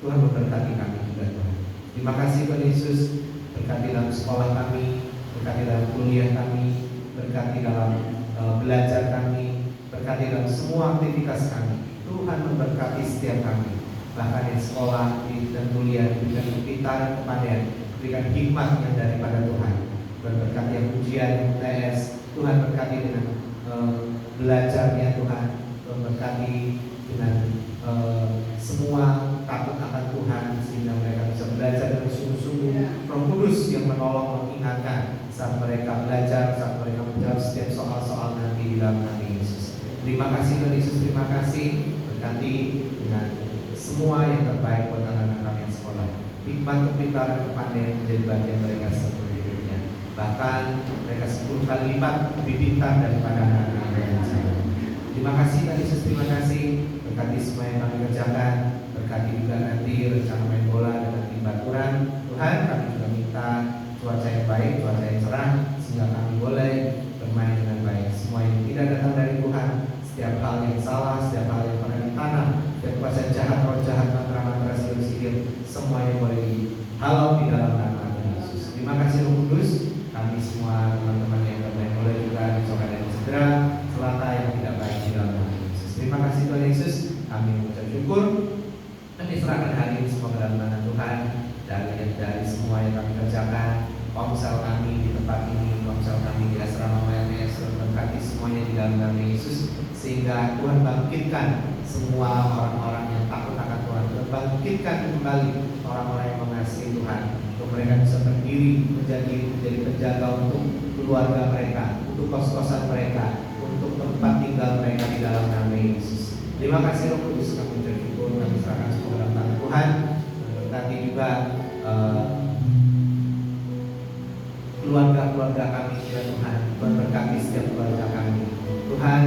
Tuhan memberkati kami juga Tuhan. Terima kasih Tuhan Yesus, berkati dalam sekolah kami, berkati dalam kuliah kami, berkati dalam belajar kami, berkati dalam semua aktivitas kami. Tuhan memberkati setiap kami, bahkan di sekolah dan kuliah, berikan pintar dan kepandaian, berikan hikmat yang daripada Tuhan. Berkati yang ujian, yang tes, Tuhan berkati dengan belajarnya Tuhan, berkati dengan semua takut akan Tuhan, sehingga mereka bisa belajar dengan sungguh-sungguh. Roh Kudus yang menolong, mengingatkan saat mereka belajar, saat mereka menjawab setiap soal-soal nanti di dalam nama Yesus. Terima kasih Tuhan Yesus, terima kasih. Berkati dengan semua yang terbaik buat anak-anak kami yang sekolah. Hikmat, kepintaran, kepandaian menjadi bagian mereka seumur hidupnya. Bahkan mereka 10 kali lipat lebih pintar daripada anak-anak yang saya. Terima kasih Tuhan Yesus, terima kasih. Berkati semua yang kami kerjakan. Berkati juga nanti rencana main bola dan nanti baturan. Tuhan, kami juga minta cuaca yang baik, cuaca yang cerah, sehingga kami boleh bermain dengan baik. Semua yang tidak datang dari Tuhan, setiap hal yang salah, setiap hal yang pernah ditanam, setiap kuasa jahat, roh jahat, mantra-mantra, sihir-sihir, semuanya boleh dihalau di dalam nama Yesus. Terima kasih Roh Kudus. Kami semua teman-teman yang bermain bola juga dicoba dan segera selata yang tidak baik di dalam nama Yesus. Terima kasih Tuhan Yesus. Kami mengucap syukur dan diserahkan hari ini semua ke dalam tangan Tuhan. Dari semua yang kami kerjakan, komsel kami di tempat ini, komsel kami di asrama WMS, berkati semuanya di dalam nama Yesus, sehingga Tuhan bangkitkan semua orang-orang yang takut akan Tuhan. Tuhan bangkitkan kembali orang-orang yang mengasihi Tuhan, untuk mereka bisa berdiri menjadi penjaga untuk keluarga mereka, untuk kos-kosan mereka, untuk tempat tinggal mereka di dalam nama Yesus. Terima kasih Roh Kudus, kami bersyukur, kami serahkan semua dalam tangan Tuhan. Berkati juga keluarga-keluarga kami ya Tuhan. Tuhan berkati setiap keluarga kami. Tuhan,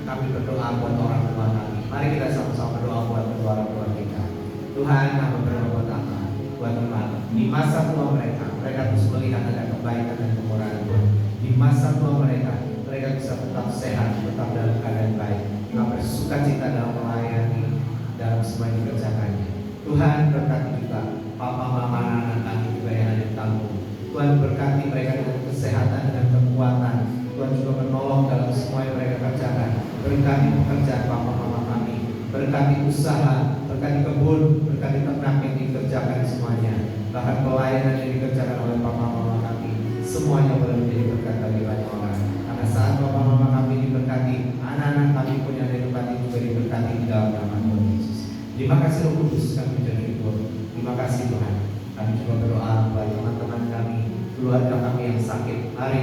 kami berdoa buat orang tua kami. Mari kita sama-sama berdoa buat kedua orang tua kita. Tuhan, kami berdoa buat apa? Buat teman. Di masa tua mereka terus melihat ada kebaikan dan kemurahan Tuhan. Di masa tua mereka bisa tetap sehat, tetap dalam keadaan baik. Kami bersuka cita dalam melayani, dalam semua yang dikerjakannya. Tuhan, berkati juga papa, mama, anak kami juga yang ada di kampung. Tuhan, berkati mereka dengan kesehatan, dengan kekuatan. Tuhan juga menolong dalam semua yang mereka kerjakan. Berkati pekerjaan papa, mama kami. Berkati usaha, berkati kebun, berkati ternak yang dikerjakan semuanya. Bahkan pelayanan yang dikerjakan oleh papa, mama kami. Semuanya boleh menjadi berkat bagi banyak orang. Karena saat papa, mama kami diberkati, anak-anak kami pun yang ada di tempat ini juga diberkati di dalam nama Tuhan Yesus. Terima kasih Roh Kudus, kami bersyukur. Terima kasih Tuhan. Kami juga berdoa buat teman-teman kami, keluarga kami yang sakit. Mari,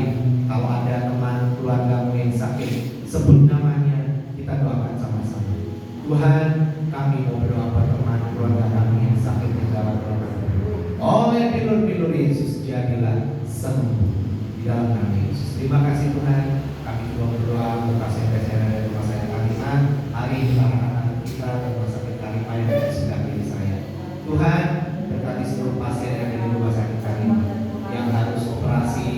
kalau ada teman keluargamu yang sakit, sebut namanya, kita doakan sama-sama. Tuhan, kami mau berdoa buat teman keluarga kami yang sakit di dalam rumah. Oleh pilur-pilur Yesus, jadilah sembuh di dalam nama Yesus. Terima kasih Tuhan. Kami juga berdoa untuk pasien-pasien dari rumah sakit Kaliman. Hari ini anak-anak kita dari rumah sakit Kaliman yang sudah pilih saya. Tuhan, berkati seluruh pasien yang ada di rumah sakit Kaliman yang harus operasi,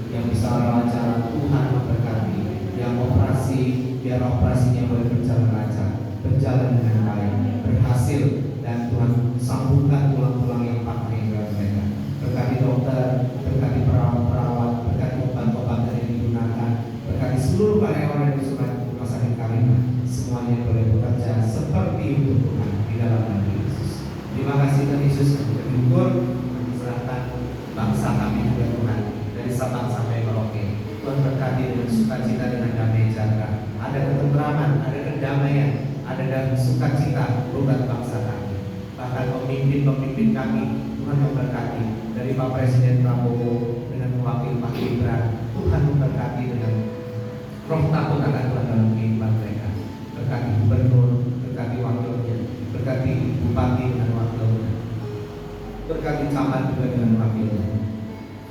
yang bisa lancar. Tuhan memberkati. Yang operasi, biar operasinya boleh berjalan lancar, berjalan dengan baik, berhasil, dan Tuhan sambungkan tulang-tulang yang patah yang mereka. Berkati dokter, berkati perawat-perawat, berkati obat-obatan yang digunakan, berkati seluruh karyawan yang di rumah sakit Kaliman. Semuanya boleh bekerja seperti untuk Tuhan di dalam nama Yesus. Terima kasih Tuhan Yesus, kami bersyukur, kami serahkan bangsa kami juga Tuhan, dari Sabang sampai Merauke. Tuhan berkati dengan sukacita, dengan damai sejahtera, ada ketentraman kedamaian, ada dalam sukacita buat bangsa kami. Bahkan pemimpin-pemimpin kami, Tuhan memberkati, dari Pak Presiden Prabowo dengan mewakili Pak Gibran, Tuhan memberkati dengan roh takut akan Tuhan dalam kehidupan mereka. Berkati gubernur, berkati wakilnya, berkati bupati dengan wakilnya, berkati camat juga dengan wakilnya,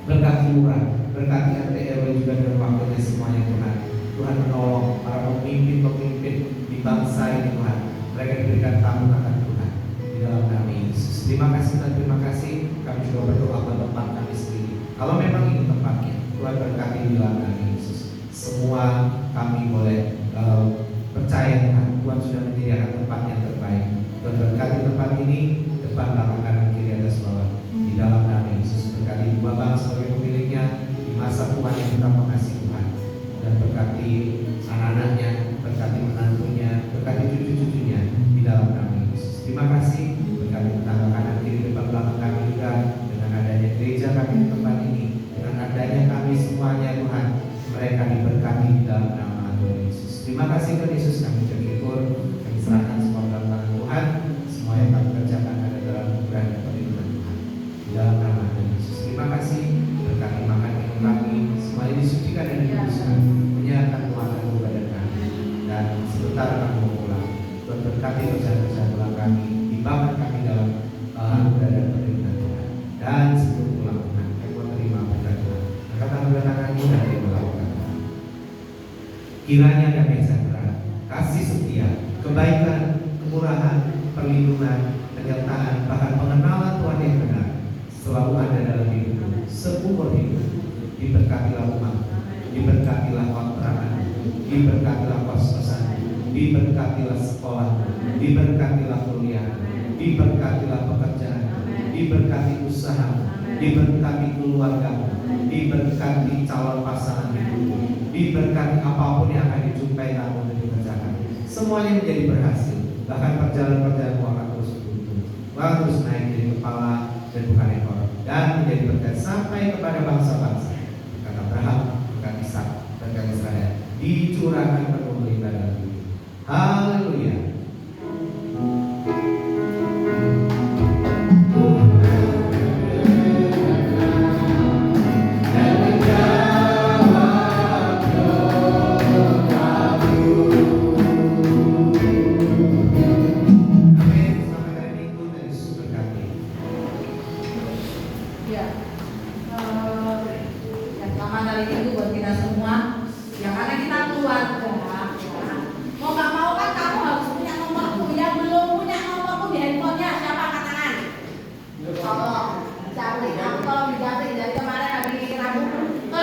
berkati lurah, berkati RT RW juga dengan wakilnya semuanya Tuhan. Tuhan menolong para pemimpin-pemimpin di bangsa ini Tuhan. Mereka diberikan tamu akan Tuhan di dalam nama Yesus. Terima kasih dan terima kasih. Kami juga berdoa buat tempat kami sendiri. Kalau memang ini tempatnya, Tuhan berkati di dalam nama Yesus. Semua kami boleh percaya Tuhan. Tuhan sudah menyediakan tempat yang terbaik. Tuhan berkati tempat ini, depan, belakang, kanan, kiri, atas, bawah. Di dalam nama Yesus. Berkati dua bang sebagai pemiliknya di masa Tuhan yang kita mengasihi Tuhan. Dan berkati anak-anaknya, berkati menantunya, berkati cucu-cucunya di dalam nama Yesus. Terima kasih. Berkati tetangga kanan kiri depan belakang kami juga, dengan adanya gereja kami di tempat ini, dengan adanya kami semuanya Tuhan, mereka diberkati di dalam nama Tuhan Yesus. Terima kasih Tuhan Yesus, kami bersyukur, kami serahkan semua dalam tangan Tuhan. Semua yang kami kerjakan ada dalam ukuran dan perlindungan Tuhan di dalam nama Tuhan Yesus. Terima kasih. Berkati makan minum kami, semuanya disucikan dan dikuduskan, menyerahkan Tuhan kepada kami, dan sebentar kami mau pulang. Tuhan berkati perjalanan pulang kami, dibangun kami dalam anugerah dan perlindungan Tuhan. Dan sebelum pulang Tuhan, kami mau terima berkat Tuhan. Angkatan kedua tanganmu dan kami melakukan Tuhan. Kiranya damai sejahtera, kasih setia, kebaikan, kemurahan, perlindungan, penyertaan, bahkan pengenalan Tuhan yang benar selalu ada dalam hidupmu seumur hidup. Diberkatilah rumahmu, diberkatilah kontrakan, diberkatilah kos-kosan, diberkatilah sekolah, diberkatilah kuliah, diberkatilah pekerjaan, diberkati usaha, diberkati keluarga, diberkati calon pasangan hidupmu, diberkati apapun yang akan dijumpai kamu dan dikerjakan. Semuanya menjadi berhasil. Bahkan perjalanan-perjalananmu akan terus beruntung, akan terus naik dari kepala dan bukan ekor, dan menjadi berkat sampai kepada bangsa-bangsa. Berkat Abraham, berkat Ishak, berkat Israel, dicurahkan penuh berita dalam hidup.